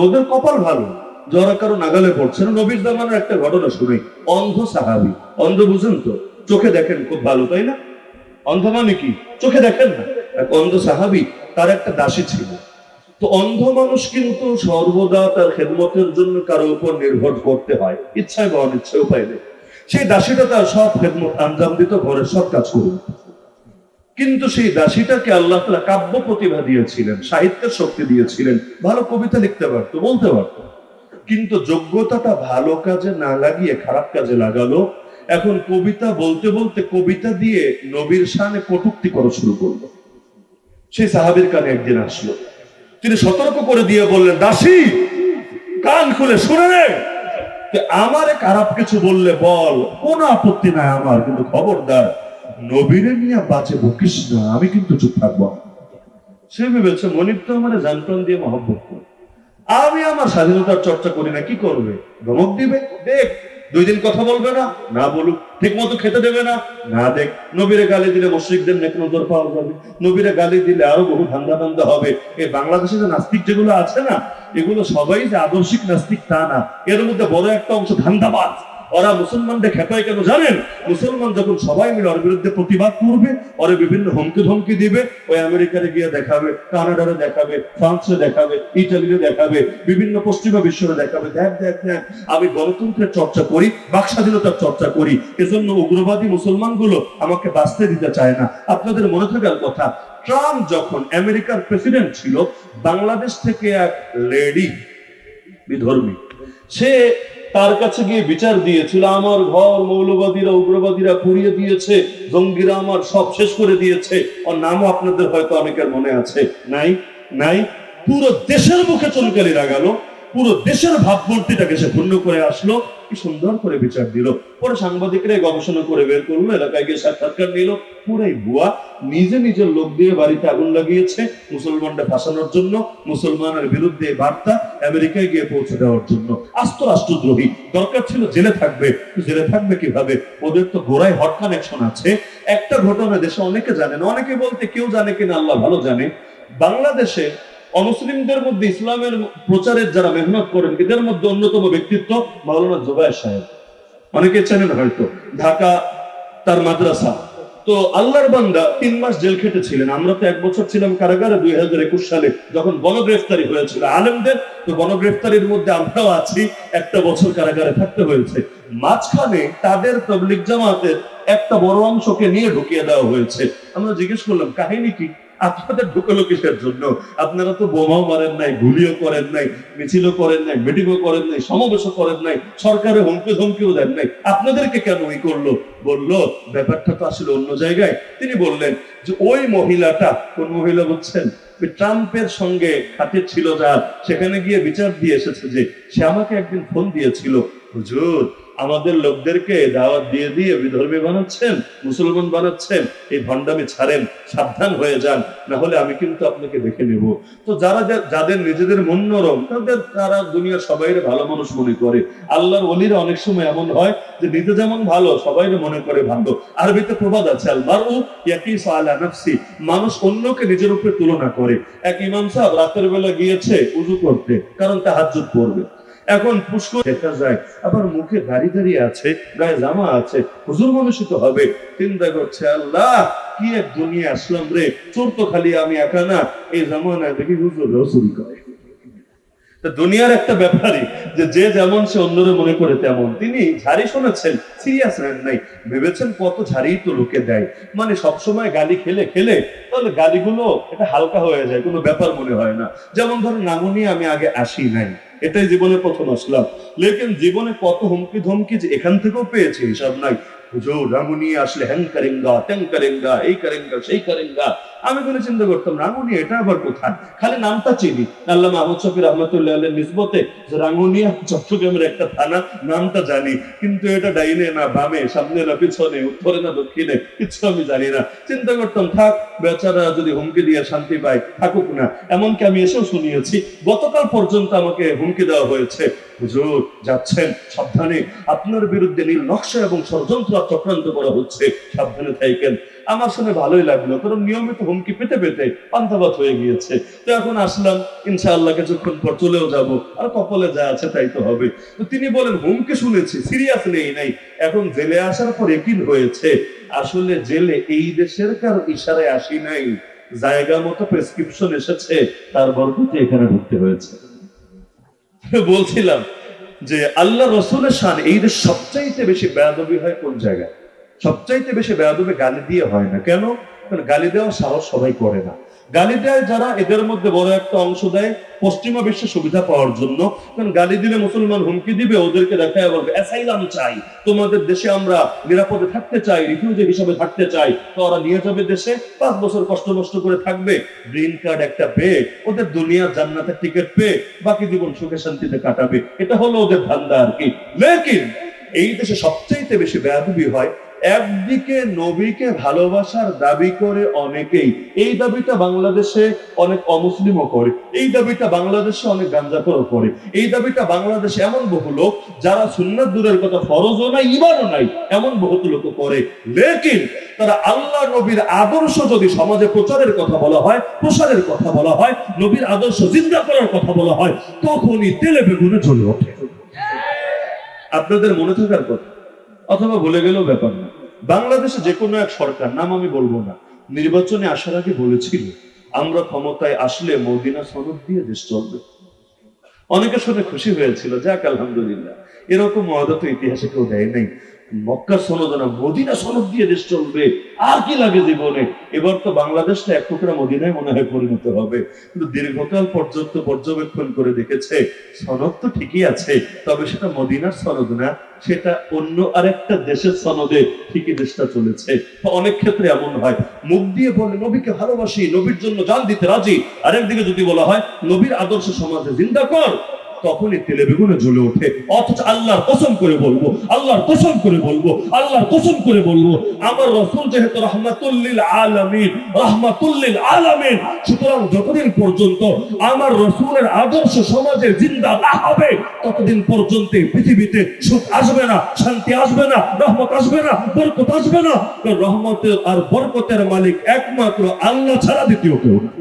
ওদের কপাল ভালো, যারা কারো নাগালে পড়ছে না। নবীর জামানার একটা ঘটনা শুনি। অন্ধ সাহাবী, অন্ধ বুঝেন তো, চোখে দেখেন খুব ভালো, তাই না? অন্ধ মানে কি? চোখে দেখেন না। এক অন্ধ সাহাবী, তার একটা দাসী ছিল। তো অন্ধ মানুষ কিন্তু সর্বদা তার খেদমতের জন্য কারো উপর নির্ভর করতে হয়, ইচ্ছায় বা অনিচ্ছায়, উপায় নেই। সেই দাসীটা তার সব খেদমত আঞ্জাম দিত, ঘরের সব কাজ করত। কিন্তু সেই দাসীটাকে আল্লাহ তাআলা কাব্য প্রতিভা দিয়েছিলেন, সাহিত্যের শক্তি দিয়েছিলেন, ভালো কবিতা লিখতে পারতো, বলতে পারতো। কিন্তু যোগ্যতাটা ভালো কাজে না লাগিয়ে খারাপ কাজে লাগালো। এখন কবিতা বলতে বলতে কবিতা দিয়ে নবীর শানে কটূক্তি করা শুরু করলো। সেই সাহাবীর কানে একদিন আসলো, তিনি সতর্ক করে দিয়ে বললেন, দাসী কান খুলে শুনে নে, আমারে খারাপ কিছু বললে বল, কোনো আপত্তি নাই আমার, কিন্তু খবরদার নবীরে নিয়ে বাঁচে বকিস না, আমি কিন্তু চুপ থাকবো। সে ভেবেছে মনির তো আমার জানপ্রাণ দিয়ে মহব্বত করে, আমি আমার স্বাধীনতার চর্চা করি না, কি করবে? ধমক দিবে, দেখ। 2 দিন কথা বলবে না, না বলুক। ঠিক মতো খেতে দেবে না, না দেখ। নবীরে গালি দিলে মুশরিকদের নেক নজর পাওয়া যাবে, নবীরে গালি দিলে আরো বহু ধান্দা হবে। এই বাংলাদেশে যে নাস্তিক যেগুলো আছে না, এগুলো সবাই যে আদর্শিক নাস্তিক তা না, এর মধ্যে বড় একটা অংশ ধান্দাবাজ। ওরা মুসলমানদের খেপায় কেন জানেন? মুসলমান যখন সবাই মিলে ওর বিরুদ্ধে প্রতিবাদ করবে, ওরে বিভিন্ন হুমকি ধমকি দিবে, ওই আমেরিকাতে গিয়ে দেখাবে, কানাডারে দেখাবে, ফ্রান্সে দেখাবে, ইটালিতে দেখাবে, বিভিন্ন পশ্চিমা বিশ্বরে দেখাবে, দেখ দেখ দেখ আমি গণতন্ত্রের চর্চা করি, বাক স্বাধীনতার চর্চা করি, এজন্য উগ্রবাদী মুসলমানগুলো আমাকে বাঁচতে দিতে চায় না। আপনাদের মনে থাকার কথা, ট্রাম্প যখন আমেরিকার প্রেসিডেন্ট ছিল, বাংলাদেশ থেকে এক লেডি বিধর্মী, সে তার কাছে গিয়ে বিচার দিয়েছিল, আমার ঘর মৌলবাদীরা উগ্রবাদীরা পুড়িয়ে দিয়েছে, জঙ্গিরা আমার সব শেষ করে দিয়েছে। ওর নামও আপনাদের হয়তো অনেকের মনে আছে, নাই নাই। পুরো দেশের মুখে চুনকালি লাগালো, পুরো দেশের ভাবমূর্তিটাকে সে পূর্ণ করে আসলো। কি সুন্দর করে বিচার দিল। পরে সাংবাদিকরা গবেষণা করে বের করলো, এলাকায় গিয়ে সাক্ষাৎকার নিল, পুরাই ভুয়া। নিজের লোক দিয়ে বাড়িতে আগুন লাগিয়েছে মুসলমানরা ফাঁসানোর জন্য, মুসলমানের বিরুদ্ধে বার্তা আমেরিকায় গিয়ে পৌঁছে দেওয়ার জন্য। আস্ত রাষ্ট্রদ্রোহী। দরকার ছিল জেলে থাকবে, জেলে থাকবে কিভাবে? ওদের তো গোড়ায় হট কানেকশন আছে। একটা ঘটনা দেশে অনেকে জানে না, অনেকে বলতে কেউ জানে কিনা আল্লাহ ভালো জানে। বাংলাদেশে অমুসলিমদের মধ্যে ইসলামের প্রচারের যারা মেহনত করেন, এদের মধ্যে অন্যতম ব্যক্তিত্ব মাওলানা জুবায়ের সাহেব। অনেকে চেনেন হয়তো, ঢাকা তার মাদ্রাসা, তো আল্লাহর বান্দা 3 মাস জেল খেটেছিলেন। আমরা তো 1 বছর ছিলাম কারাগারে 2021 সালে যখন গণগ্রেফতারি হয়েছিল আলেমদের। তো গণগ্রেফতারির মধ্যে আমরাও আছি, 1টা বছর কারাগারে থাকতে হয়েছে। মাঝখানে তাদের তাবলীগ জামাতের একটা বড় অংশকে নিয়ে ঢুকিয়ে দেওয়া হয়েছে। আমরা জিজ্ঞেস করলাম কাহিনী কি, আপনাদের ঢুকালো কিসের জন্য? আপনারা তো বোমাও মারেন নাই, গুলিও করেন নাই, মিছিলও করেন নাই, মিটিংও করেন নাই, সমাবেশও করেন নাই, সরকারের হুমকি ধমকিও দেন নাই, আপনাদেরকে কেন ওই করলো? বললো ব্যাপারটা তো আসলে অন্য জায়গায়। তিনি বললেন যে ওই মহিলাটা, কোন মহিলা বুঝছেন? ট্রাম্পের সঙ্গে খাতির ছিল যার, সেখানে গিয়ে বিচার দিয়ে এসেছে যে সে আমাকে একদিন ফোন দিয়েছিল, হুজুর আমাদের লোকদেরকে দাওয়াত দিয়ে দিয়ে বিধর্মী বানাচ্ছেন, মুসলমান বানাচ্ছেন, এই ভণ্ডামি ছাড়েন, সাবধান হয়ে যান, না হলে আমি কিন্তু আপনাকে দেখে নেব। তো যাদের নিজেদের মন নরম তারা দুনিয়ার সবাইরে ভালো মানুষ মনে করে। আল্লাহর ওলিরা অনেক সময় এমন হয় যে নিজে যেমন ভালো সবাইরে মনে করে ভালো। আরবিতে প্রবাদ আছে, আল মারউ ইয়াকিসু আলা নাফসি, মানুষ অন্যকে নিজের উপরে তুলনা করে। এক ইমাম সাহেব রাতের বেলা গিয়েছে উযু করতে, কারণ তাহাজ্জুদ পড়বে। এখন পুষ্কর দেখা যায় আবার মুখে দাড়ি আছে, গায়ে জামা আছে, হুজুর মানুষই তো হবে। চিন্তা করছে আল্লাহ কি এক দুনিয়া আসলাম রে, চোর তো খালি আমি একা না, এই জামানায় দেখি হুজুর রসুরি করে। দুনিয়ার একটা ব্যাপারই যে যেমন সে অন্যরে মনে করে তেমন। তিনি ঝাড়ি শুনেছেন, সিরিয়াস নেন নাই, ভেবেছেন কত ঝাড়ি তো লোকে দেয়, মানে সবসময় গালি খেলে খেলে তাহলে গালিগুলো এটা হালকা হয়ে যায়, কোনো ব্যাপার মনে হয় না। যেমন ধরুন নাঙ্গনি আমি আগে আসি নাই, এটাই জীবনে প্রথম আসলাম, লেকিন জীবনে কত হুমকি ধমকি যে এখান থেকেও পেয়েছি হিসাব নাই। হুজুর রাঙ্গুনি আসলে হ্যাং করেঙ্গা, ত্যাং করেঙ্গা, এই করেঙ্গা, সেই করেঙ্গা। আমি কোনো চিন্তা করতাম রাঙ্গুনি এটা আবার কোথায়, খালি নামটা চিনি। আল্লামা আহমদ শফি রহমতুল্লাহ আলাইহির নিসবতে যে রাঙ্গুনিয়া চট্টগ্রামের একটা থানা, নামটা জানি, কিন্তু এটা ডাইনে না বামে, সামনে না পিছনে, উত্তরে না দক্ষিণে, কিছু আমি জানি না। চিন্তা করতাম থাক বেচারা যদি হুমকি দিয়ে শান্তি পায় থাকুক না। এমনকি আমি এসেও শুনিয়েছি গতকাল পর্যন্ত আমাকে হুমকি দেওয়া হয়েছে, হুজুর যাচ্ছেন সাবধানে, আপনার বিরুদ্ধে নীল নকশা এবং ষড়যন্ত্র চক্রান্ত করা হচ্ছে, সাবধানে থাকেন। আমার শুনে ভালোই লাগলো, কারণ নিয়মিত হুমকি পেতে পেতে পান্তাভাত হয়ে গিয়েছে। তো এখন আসলাম, ইনশাআল্লাহ কিছুক্ষণ পর চলেও যাব, আর কপালে যা আছে তাই তো হবে। তো তিনি বলেন হুমকি শুনেছি, সিরিয়াস নেই নাই, এখন জেলে আসার পর একিন হয়েছে আসলে জেলে এই দেশের কারো ইশারায় আসি নাই, জায়গা মতো প্রেসক্রিপশন এসেছে, তার বরকতে এখানে ঢুকতে হয়েছে। বলছিলাম যে আল্লাহ রসুলের শান এই দেশ সবচাইতে বেশি বেয়াদবি হয় কোন জায়গায়? সবচাইতে বেশি বেয়াদবি গালি দিয়ে হয় না। কেন? কারণ গালি দেওয়ার সাহস সবাই করে না। গালি দেয় যারা, এদের মধ্যে বড় একটা অংশ দেয় পশ্চিমা বিশ্বের সুবিধা পাওয়ার জন্য। কারণ গালি দিলে মুসলমান হুমকি দিবে, ওদেরকে দেখায় বলবে অ্যাসাইলাম চাই, তোমাদের দেশে আমরা নিরাপদে থাকতে চাই, রিফিউজি হিসাবে থাকতে চাই। তো ওরা নিয়ে যাবে দেশে, 5 বছর কষ্ট করে থাকবে, গ্রিন কার্ড একটা পেয়ে ওদের দুনিয়ার জান্নাতের টিকিট পেয়ে বাকি জীবন সুখে শান্তিতে কাটাবে। এটা হলো ওদের ধান্দা আর কি। লেকিন এই দেশে সবচাইতে বেশি বেয়াদবি হয় একদিকে নবীকে ভালোবাসার দাবি করে অনেকেই, এই দাবিটা বাংলাদেশে অনেক অমুসলিমও করে, এই দাবিটা বাংলাদেশে অনেক গাঞ্জাখোরও করে, এই দাবিটা বাংলাদেশে এমন বহু লোক যারা সুন্নাত দূরের কথা ফরজও নাই ঈমানও নাই এমন বহুত লোক করে। লেকিন তারা আল্লাহ নবীর আদর্শ যদি সমাজে প্রচারের কথা বলা হয়, প্রসারের কথা বলা হয়, নবীর আদর্শ জিন্দা করার কথা বলা হয়, তখনই তেলে বেগুনে জ্বলে ওঠে। আপনাদের মনে থাকার কথা, অথবা ভুলে গেলেও ব্যাপার না, বাংলাদেশে যে কোনো এক সরকার, নাম আমি বলবো না, নির্বাচনে আসার আগে বলেছিল আমরা ক্ষমতায় আসলে মদিনা সনদ দিয়ে দেশ চলবে। অনেকে শুনে খুশি হয়েছিল, যাক আলহামদুলিল্লাহ, এরকম ওয়াদা তো ইতিহাসে কেউ দেয় নাই। মক্কার সনদ না, মদিনা সনদ দিয়ে দেশ চলবে, আর কি লাগে জীবনে। এবার তো বাংলাদেশটা এক টুকরা মদিনায় মনে হয় পরিণত হবে। কিন্তু দীর্ঘকাল পর্যন্ত পর্যবেক্ষণ করে দেখেছে সনদ তো ঠিকই আছে, তবে সেটা মদিনার সনদ না, সেটা অন্য আরেকটা দেশের সনদে ঠিকই দেশটা চলেছে। অনেক ক্ষেত্রে এমন হয়, মুখ দিয়ে বলে নবীকে ভালোবাসি, নবীর জন্য জান দিতে রাজি, আরেকদিকে যদি বলা হয় নবীর আদর্শ সমাজে জিন্দা কর, তখনই তেলে বেগুনে জ্বলে ওঠে। অথচ আল্লাহর কসম করে বলবো, আল্লাহর কসম করে বলবো, আল্লাহর কসম করে বলবো, আমার রাসূল যেহেতু রাহমাতুল লিল আলামিন, রাহমাতুল লিল আলামিন, সুতরাং যতদিন পর্যন্ত আমার রাসূলের আদর্শ সমাজে জিন্দা না হবে ততদিন পর্যন্ত পৃথিবীতে সুখ আসবে না, শান্তি আসবে না, রহমত আসবে না, বরকত আসবে না। কারণ রহমতের আর বরকতের মালিক একমাত্র আল্লাহ ছাড়া দ্বিতীয় কেউ না।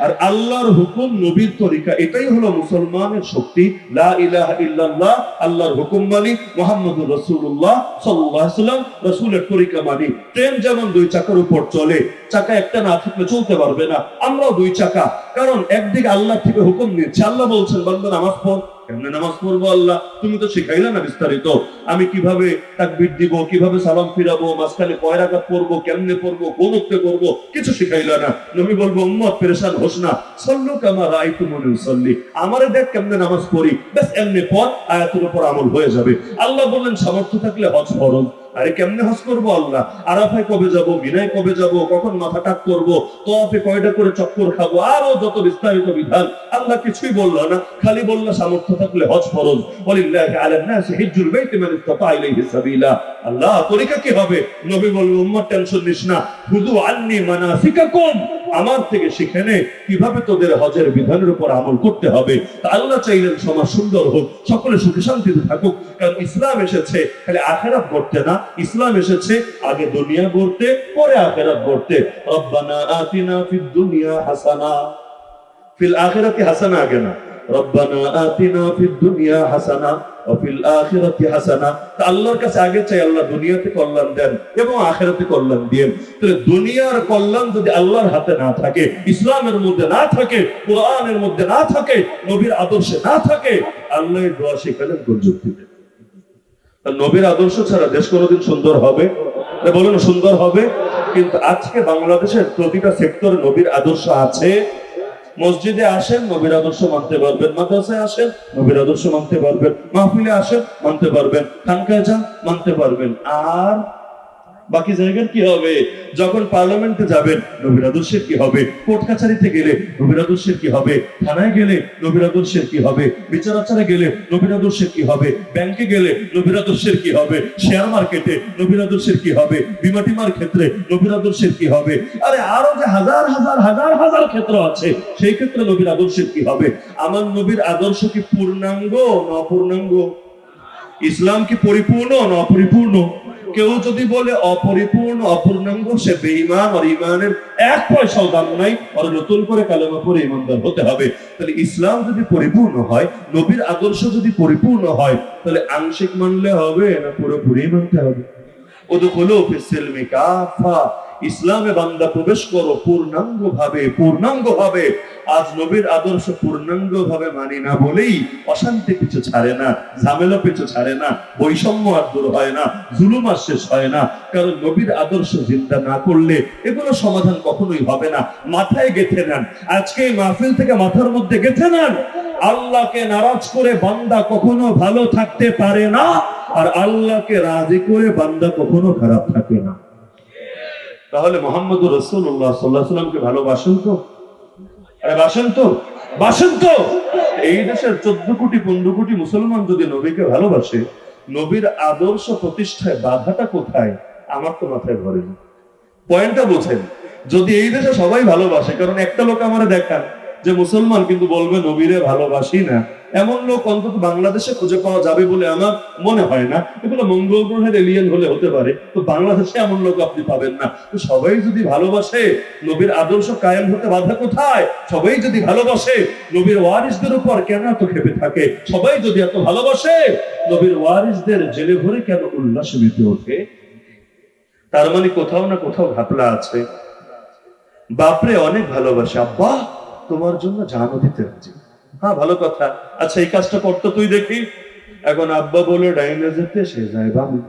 আর আল্লাহর হুকুম, নবীর তরিকা, এটাই হলো মুসলমানের শক্তি। লা ইলাহা ইল্লাল্লাহ, আল্লাহর হুকুম মানি, মুহাম্মদুর রাসূলুল্লাহ সাল্লাল্লাহু আলাইহি ওয়াসাল্লাম রাসূলের তরিকা মানি। ট্রেন যেমন দুই চাকার উপর চলে, চাকা একটা না থাকলে চলতে পারবে না, আমরাও দুই চাকা। কারণ একদিকে আল্লাহ থেকে হুকুম নিচ্ছে, আল্লাহ বলছেন বান্দা নামাজ পড়। কেমনে নামাজ পড়বো আল্লাহ? তুমি তো শিখাইলে না বিস্তারিত। আমি কিভাবে তাকবীর দিব, কিভাবে সালাম ফিরাবো, মাঝখানে কয় রাকাত পড়বো, কেমনে পড়বো, কোন উক্তে করবো, কিছু শিখাইলে না। নবী বলবো উম্মত পেরেশান হোস না, সল্লু কামা রাআইতুমুনি উসাল্লি, আমারে দেখ কেমনে নামাজ পড়ি, ব্যাস এমনি পড়, আয়াতের উপর আমল হয়ে যাবে। আল্লাহ বললেন সামর্থ্য থাকলে হজ ফরজ। আরে কেমনে হজ করবো আল্লাহ? আরাফায় কবে যাব, মিনায় কবে যাব, কখন মাথা টাক করবো, তোয়াফে কয়টা করে চক্কর খাবো, আরো যত বিস্তারিত বিধান। আল্লাহ কিছুই বললো না, খালি বললো সামর্থ্য থাকলে হজ ফরজ। ওয়ালিল্লাহি আলান নাসি হিজ্জুল বাইতি মান ইসতাতা ইলাইহি সাবিলা। আল্লাহ তরিকা কি হবে? নবী বলল উম্মত টেনশন নিস না, খুযু আন্নী মানাসিকাকুম, আমার থেকে শিখে নে কিভাবে তোদের হজের বিধানের উপর আমল করতে হবে। তা আল্লাহ চাইলেন সমাজ সুন্দর হোক, সকলে সুখে শান্তিতে থাকুক। কারণ ইসলাম এসেছে খালি আখিরাত গড়তে না, ইসলাম এসেছে আগে দুনিয়া গড়তে, পরে আখিরাত গড়তে। রব্বানা আতিনা ফিদ দুনিয়া হাসানা, ফিল আখিরাতি হাসানা আগে না, রব্বানা আতিনা ফিদ দুনিয়া হাসানা ওয়া ফিল আখিরাতি হাসানা। তা আল্লাহর কাছে আগে চাই আল্লাহ দুনিয়াতে কল্যাণ দেন এবং আখিরাতে কল্যাণ দেন। তাহলে দুনিয়ার কল্যাণ যদি আল্লাহর হাতে না থাকে, ইসলামের মধ্যে না থাকে, কোরআনের মধ্যে না থাকে, নবীর আদর্শে না থাকে, আল্লাহর দোয়া শিখালেন যুক্তিতে। নবীর আদর্শ ছাড়া দেশ কোনোদিন সুন্দর হবে? বলুন সুন্দর হবে। কিন্তু আজকে বাংলাদেশের প্রতিটা সেক্টরে নবীর আদর্শ আছে। মসজিদে আসেন, নবীর আদর্শ মানতে পারবেন, মাদ্রাসায় আসেন, নবীর আদর্শ মানতে পারবেন, মাহফিলে আসেন, মানতে পারবেন, খানকায় যান, মানতে পারবেন। আর বাকি জায়গার কি হবে? যখন পার্লামেন্টে যাবেন, নবীর আদর্শের কি হবে? কোর্ট কাছারিতে গেলে নবীর আদর্শের কি হবে? থানায় গেলে নবীর আদর্শের কি হবে? বিচার আচারে গেলে নবীর আদর্শের কি হবে? ব্যাংকে গেলে নবীর আদর্শের কি হবে? শেয়ার মার্কেটে নবীর আদর্শের কি হবে? বিমা টিমার ক্ষেত্রে নবীর আদর্শের কি হবে? আরে আরো যে হাজার হাজার হাজার হাজার ক্ষেত্র আছে, সেই ক্ষেত্রে নবীর আদর্শের কি হবে? আমার নবীর আদর্শ কি পূর্ণাঙ্গ না অপূর্ণাঙ্গ? ইসলাম কি পরিপূর্ণ না অপরিপূর্ণ? কেউ যদি বলে অপরিপূর্ণ, অপূর্ণাঙ্গ, সে বেঈমান, আর ঈমানের এক পয়সাও দাম নাই, আর নতুন করে কালেমা পড়ে ঈমানদার হতে হবে। তাহলে ইসলাম যদি পরিপূর্ণ হয়, নবীর আদর্শ যদি পরিপূর্ণ হয়, তাহলে আংশিক মানলে হবে না পুরোপুরি মানতে হবে? উদখুলু ফিস সিলমি কাফা, ইসলামে বান্দা প্রবেশ করো পূর্ণাঙ্গ ভাবে, পূর্ণাঙ্গ ভাবে। আজ নবীর আদর্শ পূর্ণাঙ্গ ভাবে মানি না বলেই অশান্তি পিছু ছাড়ে না, ঝামেলা পিছু ছাড়ে না, বৈষম্য আর দূর হয় না, জুলুম আর শেষ হয় না। কারণ নবীর আদর্শ জিন্দা না করলে এগুলো সমাধান কখনোই হবে না। মাথায় গেঁথে নেন, আজকে এই মাহফিল থেকে মাথার মধ্যে গেঁথে নেন, আল্লাহকে নারাজ করে বান্দা কখনো ভালো থাকতে পারে না, আর আল্লাহকে রাজি করে বান্দা কখনো খারাপ থাকে না। তাহলে মুহাম্মদুর রাসূলুল্লাহ সাল্লাল্লাহু আলাইহি ওয়াসাল্লামকে ভালোবাসেন তো? আরে বাসেন তো, বাসেন তো। এই দেশের 14 কোটি 15 কোটি মুসলমান যদি নবীকে ভালোবাসে, নবীর আদর্শ প্রতিষ্ঠায় বাধাটা কোথায়? আমার তো মাথায় ধরে না। পয়েন্টটা বোঝেন। যদি এই দেশে সবাই ভালোবাসে, কারণ একটা লোক আমারে দেখান যে মুসলমান কিন্তু বলবে নবীরে ভালোবাসি না, এমন লোক অন্তত বাংলাদেশে খুঁজে পাওয়া যাবে বলে আমার মনে হয় না। এগুলো মঙ্গল গ্রহের এলিয়েন হলে হতে পারে, তো বাংলাদেশে এমন লোক আপনি পাবেন না। তো সবাই যদি ভালোবাসে, নবীর আদর্শ কায়েম হতে বাধা কোথায়? সবাই যদি ভালোবাসে, নবীর ওয়ারিসদের উপর কেন এত ক্ষেপে থাকে? সবাই যদি এত ভালোবাসে, নবীর ওয়ারিসদের জেলে ভরে কেন উল্লাসে মেতে ওঠে? তার মানে কোথাও না কোথাও ঘাপলা আছে। বাপরে অনেক ভালোবাসে, আব্বা তোমার জন্য জানও দিতে রাজি। হ্যাঁ ভালো কথা, আচ্ছা এই কাজটা করতো তুই দেখি। এখন আব্বা বলে ডাইনে যেতে, সে যায় বামে।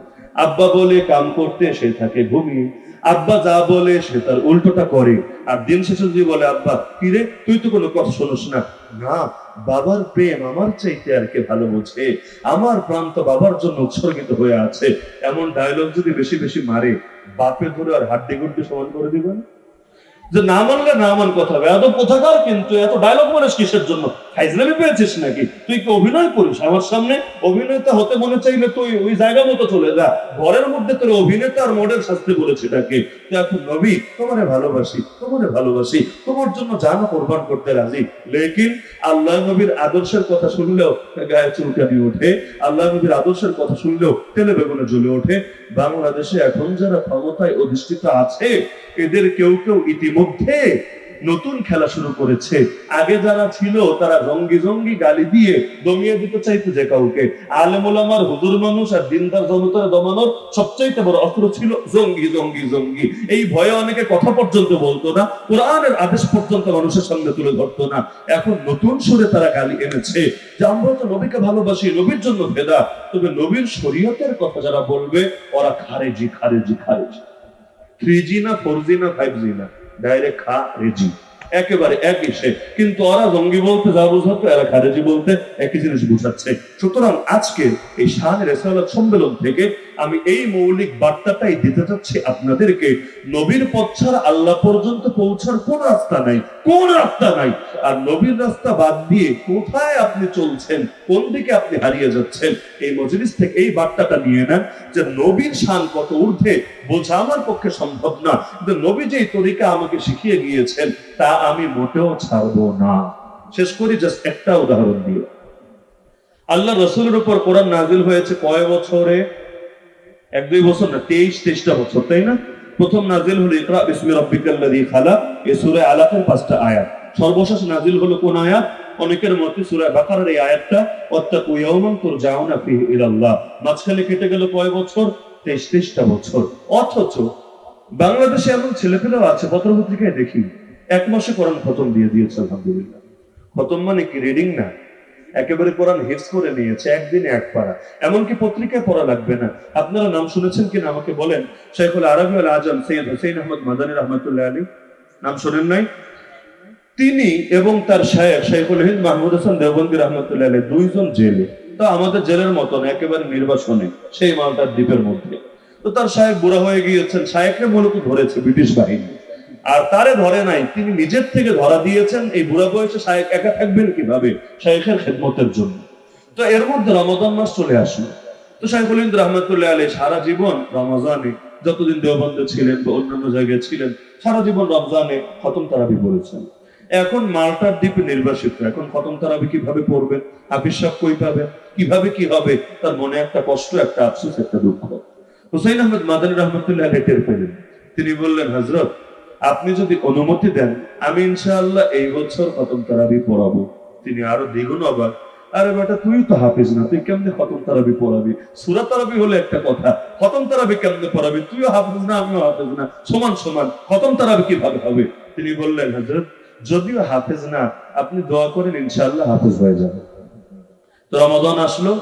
আব্বা বলে কাম করতে, সে থাকে ঘুমিয়ে। আব্বা যা বলে সে তার উল্টোটা করে। আর দিন শেষে যদি বলে আব্বা কিরে তুই তো কোনো কথা শোনস না, না বাবার প্রেম আমার চাইতে আর কে ভালো বোঝে, আমার প্রাণ তো বাবার জন্য উৎসর্গিত হয়ে আছে, এমন ডায়লগ যদি বেশি বেশি মারে, বাপে ধরে আর হাড্ডি গুড্ডি সমান করে দিবেন। যে না মানলে না মান কথা হবে, এত কোথাকার কিন্তু এত ডায়লগ মারিস কিসের জন্য? ফাইজলামি পেয়েছিস নাকি? তুই কি অভিনয় করিস আমার সামনে? অভিনেতা হতে মনে চাইলে তুই ওই জায়গা মতো চলে যা, ঘরের মধ্যে তোর অভিনেতা আর মডেল শাস্তি বলেছে এটাকে। তুই এখন নবী, তোমারে ভালোবাসি, তোমারে ভালোবাসি, তোমার জন্য জানও কোরবান করতে রাজি। লেকিন আল্লাহ নবীর আদর্শের কথা শুনলেও গায়ে চুলকানি ওঠে, আল্লাহ নবীর আদর্শের কথা শুনলেও তেলে বেগুনে জ্বলে ওঠে। বাংলাদেশে এখন যারা ক্ষমতায় অধিষ্ঠিত আছে, এদের কেউ কেউ ইতিমধ্যে নতুন খেলা শুরু করেছে। আগে যারা ছিল তারা জঙ্গি জঙ্গি গালি দিয়ে দমিয়ে দিতে চাইতো যে কাউকে। আলেম ওলামার, হুজুর মানুষ আর দিনদার জনতার দমানোর সবচাইতে বড় অস্ত্র ছিল জঙ্গি জঙ্গি জঙ্গি। এই ভয়ে অনেকে কথা পর্যন্ত বলতো না, কোরআনের আদেশ পর্যন্ত মানুষের সামনে তুলে ধরতো না। এখন নতুন সুরে তারা গালি এনেছে যে আমরা তো নবীকে ভালোবাসি, নবীর জন্য ফেদা, তবে নবীর শরীয়তের কথা যারা বলবে ওরা খারেজি খারেজি খারেজি। 3G না 4G না 5G না, ডাইরেক্ট খারেজি, একেবারে একই সে। কিন্তু ওরা জঙ্গি বলতে যা বোঝাতো এরা খারেজি বলতে একই জিনিস বোঝাচ্ছে। সুতরাং আজকে এই শাহে রিসালাত সম্মেলন থেকে আমি এই মৌলিক বার্তাটাই দিতে চাচ্ছি আপনাদেরকে, নবীর পথ ছাড়া আল্লাহ পর্যন্ত পৌঁছার কোন রাস্তা নাই, কোন রাস্তা নাই। আর নবীর রাস্তা বাদ দিয়ে কোথায় আপনি চলছেন, কোন দিকে আপনি হারিয়ে যাচ্ছেন, এই মজলিস থেকে এই বার্তাটা নিয়ে নেন যে নবীর শান কত ঊর্ধ্বে বোঝা আমার পক্ষে সম্ভব না, কিন্তু নবী যেই তরিকা আমাকে শিখিয়ে গিয়েছেন তা আমি মোটেও ছাড়বো না। শেষ করি জাস্ট একটা উদাহরণ দিয়ে। আল্লাহ রাসূলের উপর কোরআন নাজিল হয়েছে কয় বছরে? 1-2 বছর না, 23-23টা বছর, তাই না? প্রথম নাজিল হলো ইকরা বিসমি রাব্বিকাল্লাযী খালাক, এই সূরা আলাকের 5টা আয়াত। সর্বশেষ নাজিল হলো কোন আয়াত? অনেকের মতে সূরা বাকারার এই আয়াতটা, ওয়াত্তাকু ইয়াওমান তুরজাউনা ফীহি ইলাল্লাহ। মাঝখানে কেটে গেল কয় বছর? 23-23টা বছর। অথচ বাংলাদেশে এমন ছেলেপেলেও আছে, পত্রপত্রিকায় দেখি 1 মাসে কোরআন খতম দিয়ে দিয়েছে। আলহামদুলিল্লাহ। খতম মানে কি? রিডিং না, একেবারে কোরআন হিফজ করে নিয়েছে, একদিনে 1 পারা। এমনকি পত্রিকায় পড়া লাগবে না। আপনারা নাম শুনেছেন কিনা আমাকে বলেন। শাইখুল আরবি ওয়াল আজম সৈয়দ হুসাইন আহমদ মাদানী রাহমাতুল্লাহ আলাইহি, নাম শুনেন নাই? তিনি এবং তার শায়েখ শাইখুল হিন্দ মাহমুদ হাসান দেওবন্দি রাহমাতুল্লাহ আলাইহি দুইজন জেলে। তো আমাদের জেলের মতন একেবারে নির্বাসনে, সেই মালটার দ্বীপের মধ্যে। তো তার শায়েখ বুড়া হয়ে গিয়েছেন, শায়েখকে মূলত ধরেছে ব্রিটিশ বাহিনী, আর তারে ধরে নাই, তিনি নিজের থেকে ধরা দিয়েছেন। এই বুড়া বয়সে শায়েখ একা থাকবেন কিভাবে? শায়েখের খেদমতের জন্য। তো এর মধ্যে রমাদান মাস চলে আসলো। তো শাইখুল হিন্দ রাহমাতুল্লাহ আলাইহি সারা জীবন রমজানে, যতদিন দেওবন্দে ছিলেন বা অন্যান্য জায়গায় ছিলেন, সারা জীবন রমজানে খতম তারাবি পড়েছেন। এখন মাল্টার দ্বীপে নির্বাসিত, এখন খতম তারাবি কিভাবে পড়বেন? হাফিজ সাহেব কই পাবেন? কিভাবে কি হবে? তার মনে একটা কষ্ট, একটা আফসোস, একটা দুঃখ। হুসাইন আহমদ মাদানী রাহমাতুল্লাহ আলাইহি টের পেলেন। তিনি বললেন, হযরত আপনি যদি অনুমতি দেন আমি ইনশাআল্লাহ এই বছর খতম তারাবি পড়াবো। তিনি আরো দ্বিগুণ অবাক। আরে বেটা, তুই তো হাফিজ না, তুই কেমনে খতম তারাবি পড়াবি? সূরা তারাবি হলে একটা কথা, খতম তারাবি কেমনে পড়াবি? তুইও হাফিজ না, আমিও হাফিজ না, সমান সমান, খতম তারাবি কিভাবে হবে? তিনি বললেন, হযরত যদিও হাফেজ না, আপনি দোয়া করেন ইনশাআল্লাহ হাফেজ হয়ে যাবে। তো রমাদান আসলো।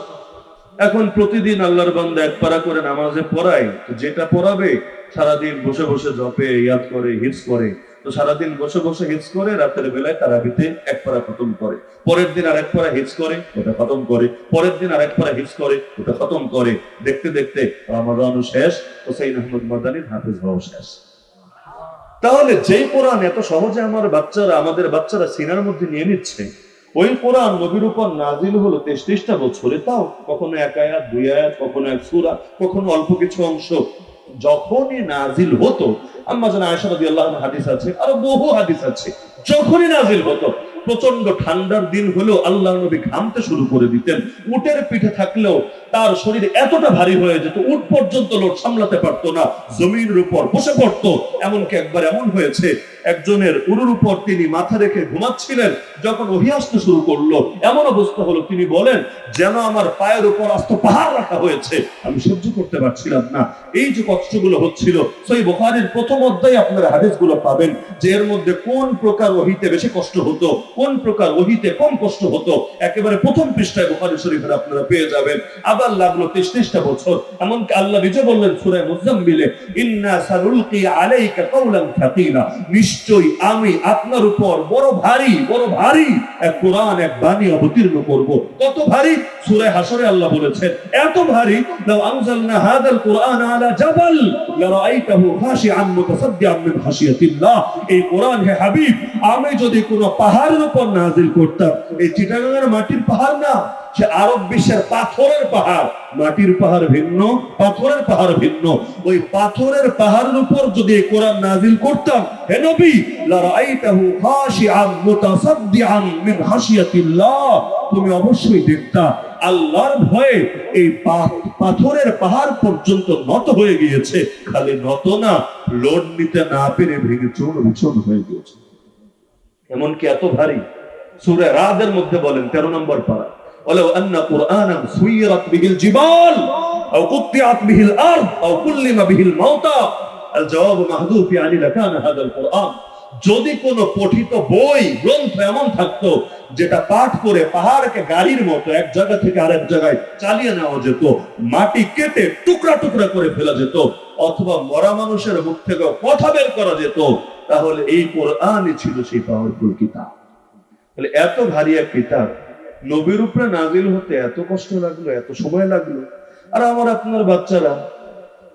এখন প্রতিদিন আল্লাহর বান্দা 1 পারা করে নামাজে পড়ায়, তো যেটা পড়াবে সারাদিন বসে বসে জপে, ইয়াদ করে, হিফজ করে। তো সারাদিন বসে বসে হিফজ করে, রাতের বেলায় তারাবিতে 1 পারা খতম করে, পরের দিন আরেক পারা হিফজ করে, ওটা খতম করে, পরের দিন আরেক পারা হিফজ করে, ওটা খতম করে। দেখতে দেখতে রমাদানও শেষ, হুসাইন আহমদ মাদানীর হাফেজ হওয়া শেষ। তাহলে যেই কোরআন এত সহজে আমাদের বাচ্চারা সিনার মধ্যে নিয়ে নিচ্ছে, ওই কোরআন নবীর উপর নাজিল হলো 23টা বছরে, তাও কখনো 1 আয়াত 2 আয়াত, কখনো 1 সূরা, কখনো অল্প কিছু অংশ। যখনই নাজিল হতো, আম্মা জান আয়েশা রাদিয়াল্লাহু আনহা হাদিস আছে, আরো বহু হাদিস আছে, যখনই নাজিল হতো প্রচন্ড ঠান্ডার দিন হলেও আল্লাহর নবী ঘামতে শুরু করে দিতেন। উটের পিঠে থাকলেও তার শরীর এতটা ভারী হয়ে যেত, উট পর্যন্ত লোড সামলাতে পারতো না, জমিনের উপর বসে পড়তো। এমনকি একবার এমন হয়েছে, একজনের উরুর উপর তিনি মাথা রেখে ঘুমাচ্ছিলেন, যখন ওহী আসতে শুরু করলো এমন অবস্থা হলো, তিনি বলেন যেন আমার পায়ের উপর আস্ত পাহাড় রাখা হয়েছে, আমি সহ্য করতে পারছিলাম না। এই যে কষ্টগুলো হচ্ছিল, সহিহ বুখারীর প্রথম অধ্যায়ে আপনারা হাদিসগুলো পাবেন যে এর মধ্যে কোন প্রকার ওহীতে বেশি কষ্ট হতো, কোন প্রকার ওহীতে কম কষ্ট হতো, একেবারে প্রথম পৃষ্ঠায় বুখারী শরীফের আপনারা পেয়ে যাবেন। আবার লাগলো 23টা বছর। এমনকি আল্লাহ নিজে বললেন সূরা মুজাম্মিলে, ইন্না সানুলকি আলাইকা কাওলান সাকিলা, নিশ্চয়ই আমি আপনার উপর বড় ভারী এক কোরআন, এক বাণী অবতীর্ণ করব। কত ভারী? সূরা হাশরে আল্লাহ বলেছেন এত ভারী, লাউ আনজালনা হাযাল কুরআন আলা জাবাল লারাআইতাহু খাশিআন মুতাসাদ্দিআন মিন খাশিয়াতিল্লাহ। এই কোরআন হে হাবিব, আমি যদি কোনো পাহাড়ের উপর নাজিল করতাম, এই চিটাগাঙের মাটির পাহাড় না, সে আরব বিশ্বের পাথরের পাহাড়, মাটির পাহাড় ভিন্ন, পাথরের পাহাড় ভিন্ন, ওই পাথরের পাহাড়ের উপর যদি কোরআন নাজিল করতাম, হে নবী, লারাআইতাহু খাশিআন মুতাসাদ্দিআন মিন খাশিয়াতিল্লাহ, তুমি অবশ্যই দেখতা আল্লাহর ভয়ে এই পাথরের পাহাড় পর্যন্ত নত হয়ে গিয়েছে। খালি নত না, লোড নিতে না পেরে ভেঙে চূর্ণ বিচূর্ণ হয়ে গিয়েছে। এমনকি এত ভারী, সূরা রাদের মধ্যে বলেন 13 নম্বর পারা, ওয়ালাউ আন্না কুরআনান সুইরাত বিহিল জিবাল আও কুত্তিআত বিহিল আরদ আও কুল্লিমা বিহিল মাউতা আল জওয়াব মাহদুফ ইয়ানি লাকানা হাদাল কুরআন। যদি কোন পঠিত বই গ্রন্থ এমন থাকতো যেটা পাঠ করে পাহাড়কে গাড়ির মতো এক জায়গা থেকে আরেক জায়গায় চালিয়ে নেওয়া যেত, মাটি কেটে টুকরা টুকরা করে ফেলা যেত, অথবা মরা মানুষের মুখ থেকে কথা বের করা যেত, তাহলে এই কোরআনই ছিল সেই পাওয়ারফুল কিতাব। তাহলে এত ভারী এক কিতাব নবীর উপরে নাজিল হতে এত কষ্ট লাগলো, এত সময় লাগলো। আর আমার আপনার বাচ্চারা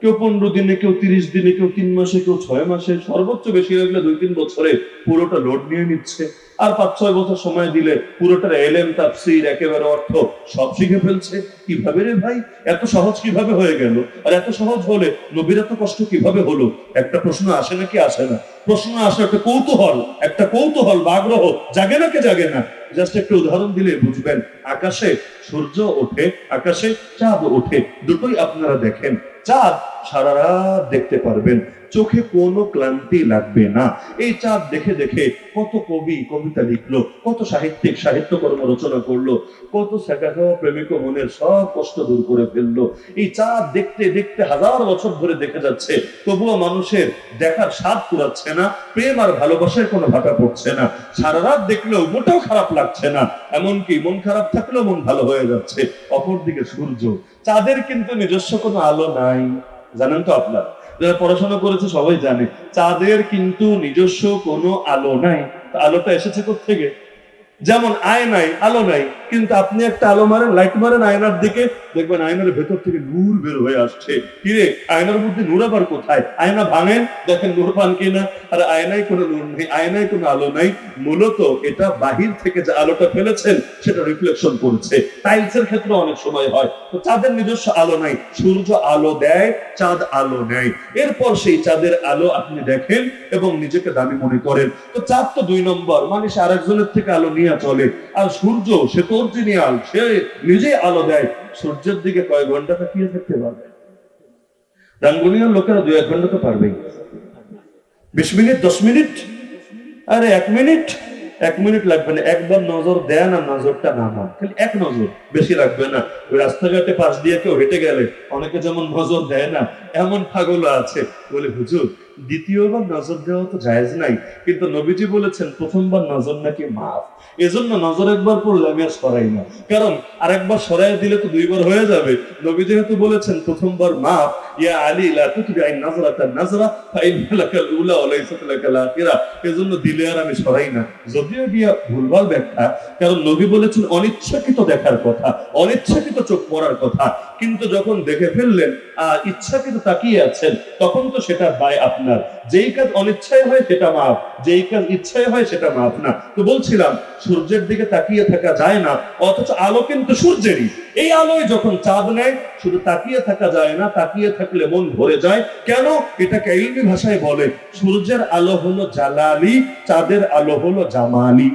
কেউ 15 দিনে, কেউ 30 দিনে, কেউ 3 মাসে, কেউ 6 মাসে, সর্বোচ্চ বেশি লাগলে 2-3 বছরে পুরোটা লোড নিয়ে নিচ্ছে। আর 5-6 বছর সময় দিলে পুরোটার এলেম, তাফসীর, একেবারে অর্থ সব শিখে ফেলছে। কিভাবে রে ভাই, এত সহজ কিভাবে হয়ে গেল? আর এত সহজ হলে নবীর এত কষ্ট কিভাবে হলো? একটা প্রশ্ন আসে নাকি আসে না? প্রশ্ন আসে, একটা কৌতূহল বা আগ্রহ জাগে নাকি জাগে না? জাস্ট একটা উদাহরণ দিলে বুঝবেন। আকাশে সূর্য ওঠে, আকাশে চাঁদ ওঠে, দুটোই আপনারা দেখেন। চাঁদ সারা রাত দেখতে পারবেন, চোখে কোনো ক্লান্তি লাগবে না। এই চাঁদ দেখে দেখে কত কবি কবিতা লিখলো, কত সাহিত্যিক সাহিত্যকর্ম রচনা করলো, কত প্রেমিক মনের সব কষ্ট দূর করে ফেললো। এই চাঁদ দেখতে দেখতে হাজার বছর ধরে দেখে যাচ্ছে, তবুও মানুষের দেখার স্বাদ কুড়াচ্ছে না, প্রেম আর ভালোবাসার কোনো ভাটা পড়ছে না। সারা রাত দেখলেও মোটেও খারাপ লাগছে না, এমনকি মন খারাপ থাকলেও মন ভালো হয়ে যাচ্ছে। অপরদিকে সূর্য, চাঁদের কিন্তু নিজস্ব কোনো আলো নাই, জানেন তো আপনারা? যারা পড়াশোনা করেছে সবাই জানে চাঁদের কিন্তু নিজস্ব কোনো আলো নাই। আলোটা এসেছে কোত্থেকে? যেমন আয়নায় আলো নাই, কিন্তু আপনি একটা আলো মারেন, লাইট মারেন আয়নার দিকে, দেখবেন আয়নার ভেতর থেকে নূর বের হয়ে আসছে। কিরে, আয়নার মধ্যে নূর আবার কোথায়? আয়না ভাঙেন, দেখেন নূর পান কিনা। আর আয়নায় কোনো নূর নেই, আয়নায় কোনো আলো নাই। মূলত এটা বাহির থেকে যে আলোটা ফেলেছেন সেটা রিফ্লেকশন করছে। টাইলসের ক্ষেত্রে অনেক সময় হয়। তো চাঁদের নিজস্ব আলো নাই, সূর্য আলো দেয়, চাঁদ আলো নেয়। এরপর সেই চাঁদের আলো আপনি দেখেন এবং নিজেকে দামি মনে করেন। তো চাঁদ তো 2 নম্বর, মানে সে আরেকজনের থেকে আলো নিয়ে চলে। আর সূর্য, সে তো অরিজিনাল, সে নিজেই আলো দেয়। সূর্যের দিকে কয়েক ঘন্টা তাকিয়ে থাকতে পারবে? রাঙ্গুনিয়ার লোকেরা 2-1 ঘন্টা তো পারবেই। 20 মিনিট, 10 মিনিট, আরে 1 মিনিট, 1 মিনিট লাগবে না। একবার নজর দেয় না, নজরটা নামান, খালি এক নজর, বেশি লাগবে না। ওই রাস্তাঘাটে পাশ দিয়ে কেউ হেঁটে গেলে অনেকে যেমন নজর দেয় না, এমন পাগল আছে বলে, হুজুর দ্বিতীয়বার নজর দেওয়া তো জায়েজ নাই, কিন্তু নবীজি বলেছেন প্রথমবার নজর নাকি মাফ। এজন্য নজর একবার পড়লে আমি আর সরাই না, কারণ আরেকবার সরাই দিলে তো 2বার হয়ে যাবে। নবী যেহেতু বলেছেন প্রথমবার মাফ, ইয়া আলী লা তুতবি আইন নাজরাতান নাজরা ফাইন্না লাকাল উলা ওয়া লাইসাত লাকাল আখিরা, এজন্য দিলে আর আমি সরাই না। যদিও গিয়া ভুলভাল ব্যাখ্যা, কারণ নবী বলেছেন অনিচ্ছাকৃত দেখার কথা, অনিচ্ছাকৃত চোখ পড়ার কথা, কিন্তু যখন দেখে ফেললেন ইচ্ছাকৃত তাকিয়ে আছেন, তখন তো সেটা দায় আপনার। যেই কাজ অনিচ্ছায় হয় সেটা মাফ, যেই কাজ ইচ্ছায় হয় সেটা মাফ না। তো বলছিলাম সূর্যের দিকে তাকিয়ে থাকা যায় না, অথচ আলো কিন্তু সূর্যেরই। এই আলোয় যখন চাঁদ নেয়, শুধু তাকিয়ে থাকা যায় না, তাকিয়ে থাকলে মন ভরে যায়। কেন? এটাকে ইলমি ভাষায় বলে সূর্যের আলো হলো জালালি, চাঁদের আলো হলো জামালি।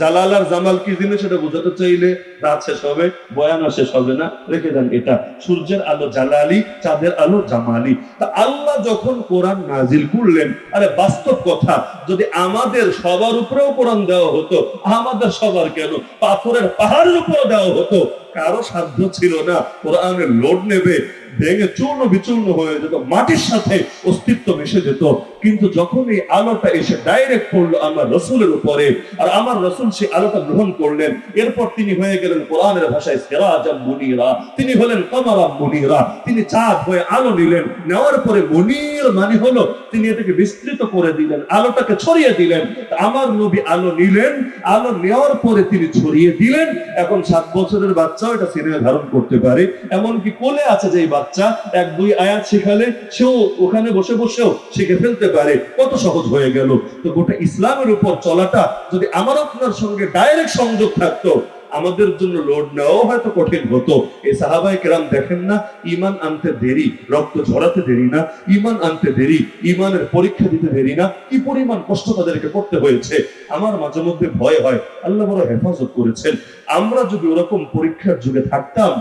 জালাল আর জামাল কি জিনিস সেটা বোঝাতে চাইলে রাত শেষ হবে, বয়ানও শেষ হবে না, রেখে দেন এটা। সূর্যের আলো জালালি, চাঁদের আলো জামালি। তা আল্লাহ যখন কোরআন নাজিল করলেন, আরে বাস্তব কথা, যদি আমাদের সবার উপরেও কোরআন দেওয়া হতো, আমাদের সবার কেন, পাথরের পাহাড়ের উপরে দেওয়া হতো, কারো সাধ্য ছিল না কোরআনের লোড নেবে, ভেঙে চূর্ণ বিচূর্ণ হয়ে যেত, মাটির সাথে অস্তিত্ব মিশে যেত। কিন্তু যখন এই আলোটা এসে ডাইরেক্ট পড়লো আমার রসুলের উপরে, আর আমার রসুল সেই আলোটা গ্রহণ করলেন, এরপর তিনি হয়ে গেলেন কোরআনের ভাষায় সিরাজাম মুনীরা, তিনি হলেন কমারাম মুনীরা, তিনি চাঁদ হয়ে আলো নিলেন। নেওয়ার পরে মুনীর মানে হলো তিনি এটাকে বিস্তৃত করে দিলেন, আলোটাকে ছড়িয়ে দিলেন। আমার নবী আলো নিলেন, আলো নেওয়ার পরে তিনি ছড়িয়ে দিলেন। এখন 7 বছরের বাচ্চাও এটা সিনে ধারণ করতে পারে, এমনকি কোলে আছে যেই বাচ্চা, 1-2 আয়াত শিখালে সেও ওখানে বসে বসেও শিখে ফেলতে পারে। কত সহজ হয়ে গেল। তো গোটা ইসলামের উপর চলাটা যদি আমার আপনার সঙ্গে ডাইরেক্ট সংযোগ থাকতো, আমাদের জন্য লোড নেওয়াও হয়তো কঠিন হতো। এই সাহাবায়ে কেরাম দেখেন না, ঈমান আনতে দেরি, রক্ত ঝরাতে দেরি না, ঈমান আনতে দেরি, ঈমানের পরীক্ষা দিতে দেরি না, কি পরিমাণ কষ্ট তাদেরকে করতে হয়েছে। আমার মাঝে মধ্যে ভয় হয়, আল্লাহ বড় হেফাজত করেছেন। আমরা যদি ওরকম পরীক্ষার যুগে থাকতাম,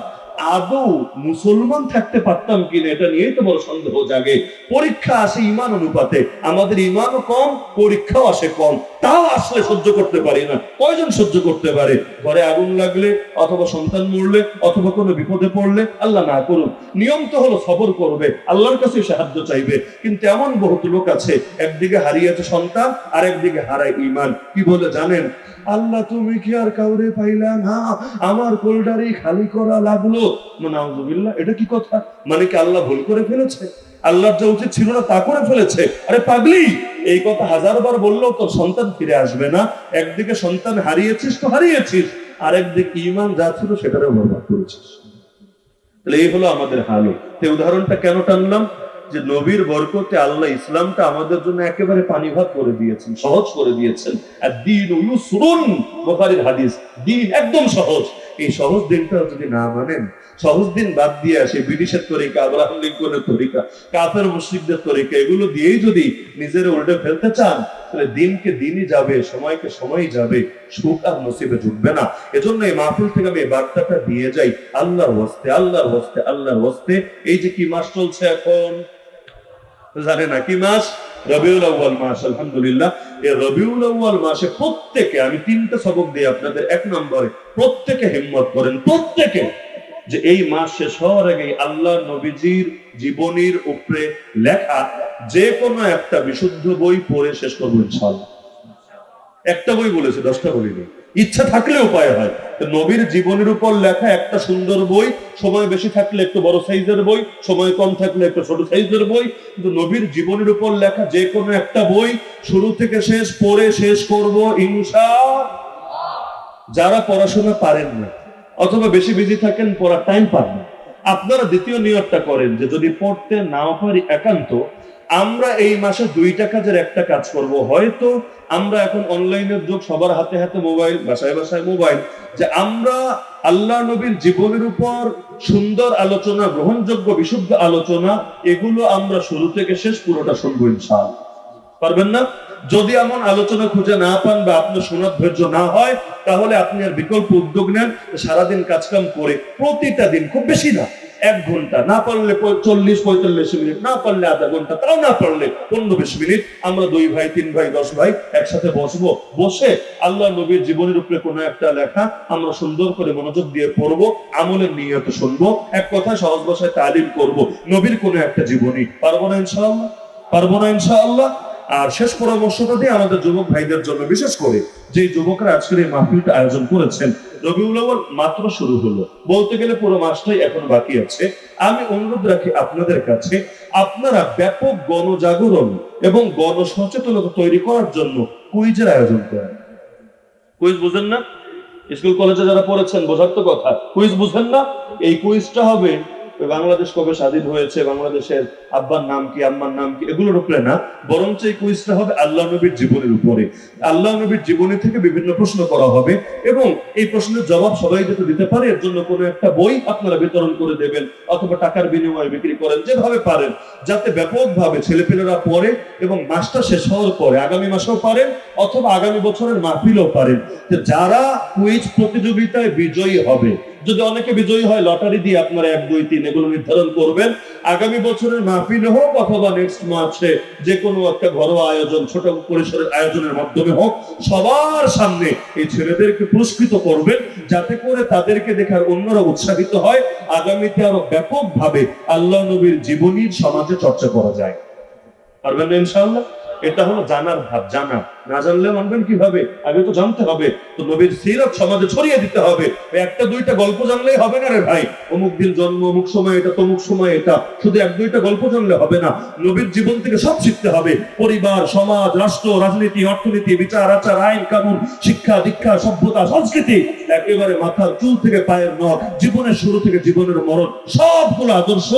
আদৌ মুসলমান থাকতে পারতাম কিনা এটা নিয়েই তো বড় সন্দেহ জাগে। পরীক্ষা আসে ইমান অনুপাতে, আমাদের ইমানও কম, পরীক্ষাও আসে কম, তাও আসলে সহ্য করতে পারি না। কয়জন সহ্য করতে পারে? ঘরে আগুন লাগলে, অথবা সন্তান মরলে, অথবা কোনো বিপদে পড়লে, আল্লাহ না করুন, নিয়ম তো হলো সবর করবে, আল্লাহর কাছে সাহায্য চাইবে। কিন্তু এমন বহুত লোক আছে, একদিকে হারিয়েছে সন্তান আর একদিকে হারায় ইমান। কি বলে জানেন? আল্লাহ তুমি কি আর কাউরে পাইলা না, আমার কোলডারি খালি করা লাগলো। নাউজুবিল্লাহ, এটা কি কথা? মানে কি আল্লাহ ভুল করে ফেলেছে? আল্লাহর যা উচিত ছিল না তা করে ফেলেছে? আরে পাগলি, এই কথা হাজারবার বললেও তোর সন্তান ফিরে আসবে না। একদিকে সন্তান হারিয়েছিস তো হারিয়েছিস, আর একদিকে ইমান যা ছিল সেটারও বরবাদ করেছিস। তাহলে এই হলো আমাদের হাল। তো উদাহরণটা কেন টানলাম? যে নবীর বরকতে আল্লাহ ইসলামটা আমাদের জন্য একেবারে পানি ভাত করে দিয়েছেন, সহজ করে দিয়েছেন। আর দিন ইউসরুন, বুখারীর হাদিস, দিন একদম সহজ। এই সহজ দিনটা যদি না মানেন, সহজ দিন বাদ দিয়ে আসে ব্রিটিশের তরিকা, আব্রাহাম লিঙ্কনের তরিকা, কাফের মুশরিকদের তরিকা, এগুলো দিয়েই যদি নিজের উল্টে ফেলতে চান, তাহলে দিনকে দিনই যাবে, সময়কে সময়ই যাবে, সুখ আর নসিবে জুটবে না। এজন্য এই মাহফিল থেকে আমি এই বার্তাটা দিয়ে যাই, আল্লাহর ওয়াস্তে, আল্লাহর ওয়াস্তে, আল্লাহর ওয়াস্তে। এই যে কি মাস চলছে এখন, জানে না কি মাস? রবিউল আউয়াল মাস। আলহামদুলিল্লাহ, এই রবিউল আউয়াল মাসে প্রত্যেকে, আমি 3টা সবক দিই আপনাদের। 1 নম্বরে, প্রত্যেকে হিম্মত করেন, প্রত্যেকে, যে এই মাস শেষ হওয়ার আগে আল্লাহ নবীজির জীবনীর উপরে লেখা যে কোনো একটা বিশুদ্ধ বই পড়ে শেষ করবো ইনশাআল্লাহ। একটা বই বলেছে, 10টা বলিনি। ইচ্ছা থাকলে উপায় হয়। নবীর জীবনের উপর লেখা একটা সুন্দর বই, সময় বেশি থাকলে একটু বড় সাইজের বই, সময় কম থাকলে একটু ছোট সাইজের বই, কিন্তু নবীর জীবনের উপর লেখা যে কোনো একটা বই শুরু থেকে শেষ পড়ে শেষ করব ইনশাআল্লাহ। যারা পড়াশোনা পারেন না, অথবা বেশি বিজি থাকেন, পড়ার টাইম পান না, আপনারা দ্বিতীয় নিয়তটা করেন যে যদি পড়তে নাও পারি একান্ত, আমরা এই মাসে 2টা কাজের একটা কাজ করব। হয়তো আমরা এখন অনলাইনের যুগ, সবার হাতে হাতে মোবাইল, বাসায় বাসায় মোবাইল, যে আমরা আল্লাহ নবীর জীবনের উপর সুন্দর আলোচনা, গ্রহণযোগ্য বিশুদ্ধ আলোচনা, এগুলো আমরা শুরু থেকে শেষ পুরোটা শুনবো ইনশাআল্লাহ। পারবেন না? যদি এমন আলোচনা খুঁজে না পান বা আপনার শোনার ধৈর্য না হয়, তাহলে আপনি আর বিকল্প উদ্যোগ নেন, সারাদিন কাজকাম করে প্রতিটা দিন, খুব বেশি না 1 ঘন্টা, না পারলে 40-45 মিনিট, না পারলে আধা ঘন্টা, তাও না পারলে 15-20 মিনিট, আমরা 2 ভাই 3 ভাই 10 ভাই একসাথে বসবো, বসে আল্লাহ নবীর জীবনের উপরে কোনো একটা লেখা আমরা সুন্দর করে মনোযোগ দিয়ে পড়বো, আমলের নিয়ত শুনবো, এক কথা সহজ ভাষায় তালিম করব নবীর কোনো একটা জীবনী। পারবো না ইনশাআল্লাহ? পারবো না ইনশাআল্লাহ? আর শেষ পরামর্শটা দিয়ে আমাদের যুবক ভাইদের জন্য, বিশেষ করে যে যুবকরা আজকের এই মাহফিলটা আয়োজন করেছেন, রবিউল আউয়াল মাত্র শুরু হলো, বলতে গেলে পুরো মাসটাই এখন বাকি আছে। আমি অনুরোধ রাখি আপনাদের কাছে, আপনারা ব্যাপক গণজাগরণ এবং গণসচেতনতা তৈরি করার জন্য কুইজের আয়োজন করেন। কুইজ বুঝেন না? স্কুল কলেজে যারা পড়েছেন বোঝার তো কথা, কুইজ বুঝেন না? এই কুইজটা হবে বাংলাদেশ কবে স্বাধীন হয়েছে, বাংলাদেশের আব্বার নাম কি, আম্মার নাম কি, এগুলোর উপরে না, বরঞ্চ এই কুইজটা হবে আল্লাহ নবীর জীবনের উপরে। আল্লাহ নবীর জীবনী থেকে বিভিন্ন প্রশ্ন করা হবে এবং এই প্রশ্নের জবাব সবাই যাতে দিতে পারে, এর জন্য কোনো একটা বই আপনারা বিতরণ করে দেবেন, অথবা টাকার বিনিময়ে বিক্রি করেন, যেভাবে পারেন, যাতে ব্যাপকভাবে ছেলেপেলেরা পড়ে এবং মাসটা শেষ হওয়ার পরে আগামী মাসেও পারেন, অথবা আগামী বছরের মাহফিলও পারেন। যারা কুইজ প্রতিযোগিতায় বিজয়ী হবে, যদি অনেকে বিজয়ী হয়, লটারি দিয়ে আপনারা 1, 2, 3 এগুলো নির্ধারণ করবেন, আগামী বছরের মাহফিল হোক অথবা নেক্সট মাসে যে কোনো একটা ঘরোয়া আয়োজন, ছোট পরিসরের আয়োজনের মাধ্যমে হোক, সবার সামনে এই ছেলেদেরকে পুরস্কৃত করবেন, যাতে করে তাদেরকে দেখার অন্যরা উৎসাহিত হয়, আগামীতে আরো ব্যাপকভাবে আল্লাহ নবীর জীবনীর সমাজে চর্চা করা যায়। পারবেন না ইনশাআল্লাহ? এটা হলো জানার ভাব, জানা। না জানলে মানবেন কিভাবে? আগে তো জানতে হবে। তো নবীর সিরাত সমাজে ছড়িয়ে দিতে হবে। 1-2টা গল্প জানলেই হবে না রে ভাই, অমুক দিন জন্ম, অমুক সময় এটা, তমুক সময় এটা, শুধু 1-2টা গল্প জানলে হবে না। নবীর জীবন থেকে সব শিখতে হবে। পরিবার, সমাজ, রাষ্ট্র, রাজনীতি, অর্থনীতি, বিচার আচার, আইন কানুন, শিক্ষা দীক্ষা, সভ্যতা, সংস্কৃতি, একেবারে মাথার চুল থেকে পায়ের নখ, জীবনের শুরু থেকে জীবনের মরণ, সবগুলো আদর্শ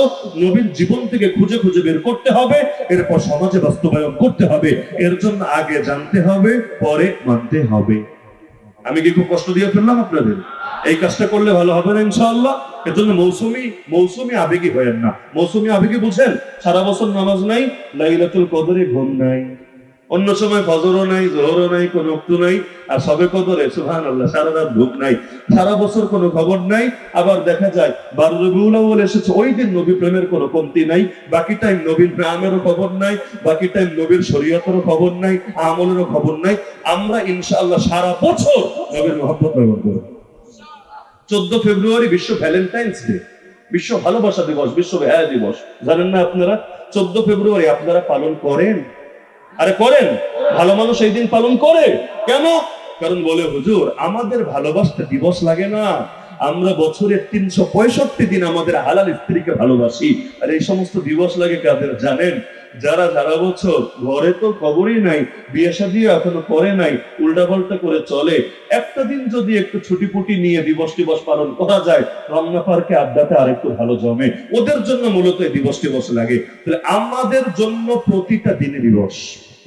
নবীর জীবন থেকে খুঁজে খুঁজে বের করতে হবে, এরপর সমাজে বাস্তবায়ন করতে হবে। এর জন্য আগে জানতে হবে, পরে মানতে হবে। আমি কি খুব কষ্ট দিয়ে ফেললাম আপনাদের? এই কাজটা করলে ভালো হবে না ইনশাআল্লাহ? এর জন্য মৌসুমি আবেগী হয়েন না। মৌসুমি আবেগী বুঝেন? সারা বছর নামাজ নাই, লাইলাতুল কদরে ঘুম নাই, অন্য সময় ফজরও নাই, জোহরও নাই, কোনো ওয়াক্ত নাই, আর সবে কদরে সুবহানাল্লাহ সারা রাত ভোগ নাই, সারা বছর কোনো খবর নাই। আবার দেখা যায় 12 রবিউল আউয়াল এসেছে, ওই দিন নবী প্রেমের কোনো কমতি নাই, বাকি টাইম নবীর প্রেমেরও খবর নাই, বাকি টাইম নবীর শরীয়তেরও খবর নাই, আমলেরও খবর নাই। আমরা ইনশাআল্লাহ সারা বছর নবীর মহব্বত ব্যবহার করব। 14 ফেব্রুয়ারি বিশ্ব ভ্যালেন্টাইন্স ডে, বিশ্ব ভালোবাসা দিবস, বিশ্ব ভাইয়া দিবস, জানেন না আপনারা? 14 ফেব্রুয়ারি আপনারা পালন করেন? আরে করেন, ভালো মানুষ এই দিন পালন করে। কেন? কারণ বলে হুজুর আমাদের ভালোবাসতে দিবস লাগে না, আমরা বছরের 365 দিন আমাদের হালাল স্ত্রীকে ভালোবাসি। আর এই সমস্ত দিবস লাগে কাদের জানেন? যারা সারা বছর ঘরে তো খবরই নাই, বিয়ে শাদিও এখনো করে নাই, উল্টাপাল্টা করে চলে, একটা দিন যদি একটু ছুটি ফুটি নিয়ে দিবস টিবস পালন করা যায়, রমনা পার্কে আড্ডাতে আরেকটু ভালো জমে, ওদের জন্য মূলত এই দিবস টিবস লাগে। তাহলে আমাদের জন্য প্রতিটা দিনে দিবস,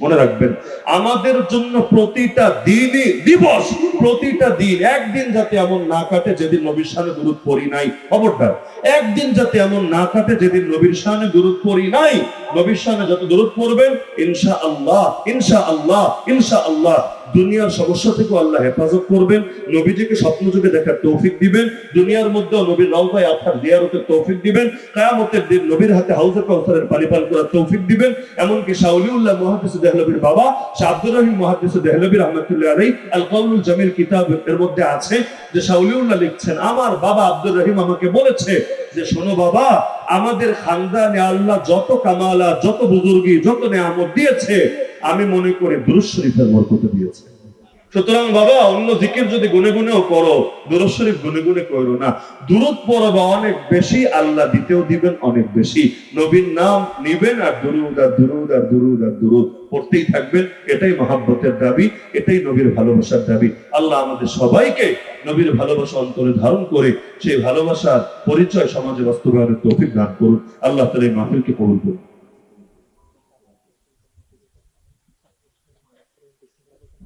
মনে রাখবেন, আমাদের জন্য প্রতিটা দিনই দিবস। প্রতিটা দিন, একদিন যাতে এমন না কাটে যেদিন নবীর শানে দুরূদ পড়ি নাই, খবরদার। একদিন যাতে এমন না কাটে যেদিন নবীর শানে দুরূদ পড়ি নাই। নবীর শানে যত দুরূদ পড়বেন ইনশাআল্লাহ, ইনশাআল্লাহ, ইনশাআল্লাহ দুনিয়ার সমস্যা থেকে আল্লাহ হেফাজত করবেন, নবীজিকে স্বপ্ন যুগে দেখার তৌফিক দিবেন, দুনিয়ার মধ্যে নবীর রওজায় আসার জিয়ারতের তৌফিক দিবেন, কিয়ামতের দিন নবীর হাতে হাউজে কাউসারের পানি পান করার তৌফিক দিবেন। এমনকি শাউলিউল্লাহ মুহাদ্দিস দেহলভীর বাবা শাহ আব্দুর রহিম মুহাদ্দিস দেহলভী রাহমাতুল্লাহ আলাইহি আল কাউলুল জামিল কিতাব এর মধ্যে আছে যে শাউলিউল্লাহ লিখছেন, আমার বাবা আব্দুর রহিম আমাকে বলেছে যে শোনো বাবা, আমাদের খানদানে আল্লাহ যত কামালা, যত বুজুর্গি, যত নেয়ামত দিয়েছে, আমি মনে করি দুরূদ শরীফের বরকতে দিয়েছে। সুতরাং বাবা অন্য জিকির যদি গুনে গুনেও করো, দুরূদ শরীফ গুনে গুনে করো না। দুরূদ পড়বা অনেক বেশি, আল্লাহ দিতেও দিবেন অনেক বেশি। নবীর নাম নিবেন আর দুরূদ আর দুরূদ আর দুরূদ আর দুরূদ পড়তেই থাকবেন। এটাই মহব্বতের দাবি, এটাই নবীর ভালোবাসার দাবি। আল্লাহ আমাদের সবাইকে নবীর ভালোবাসা অন্তরে ধারণ করে সেই ভালোবাসার পরিচয় সমাজে বাস্তবায়নের তৌফিক দান করুন। আল্লাহ তাআলা এই মাহফিলকে কবুল করুন।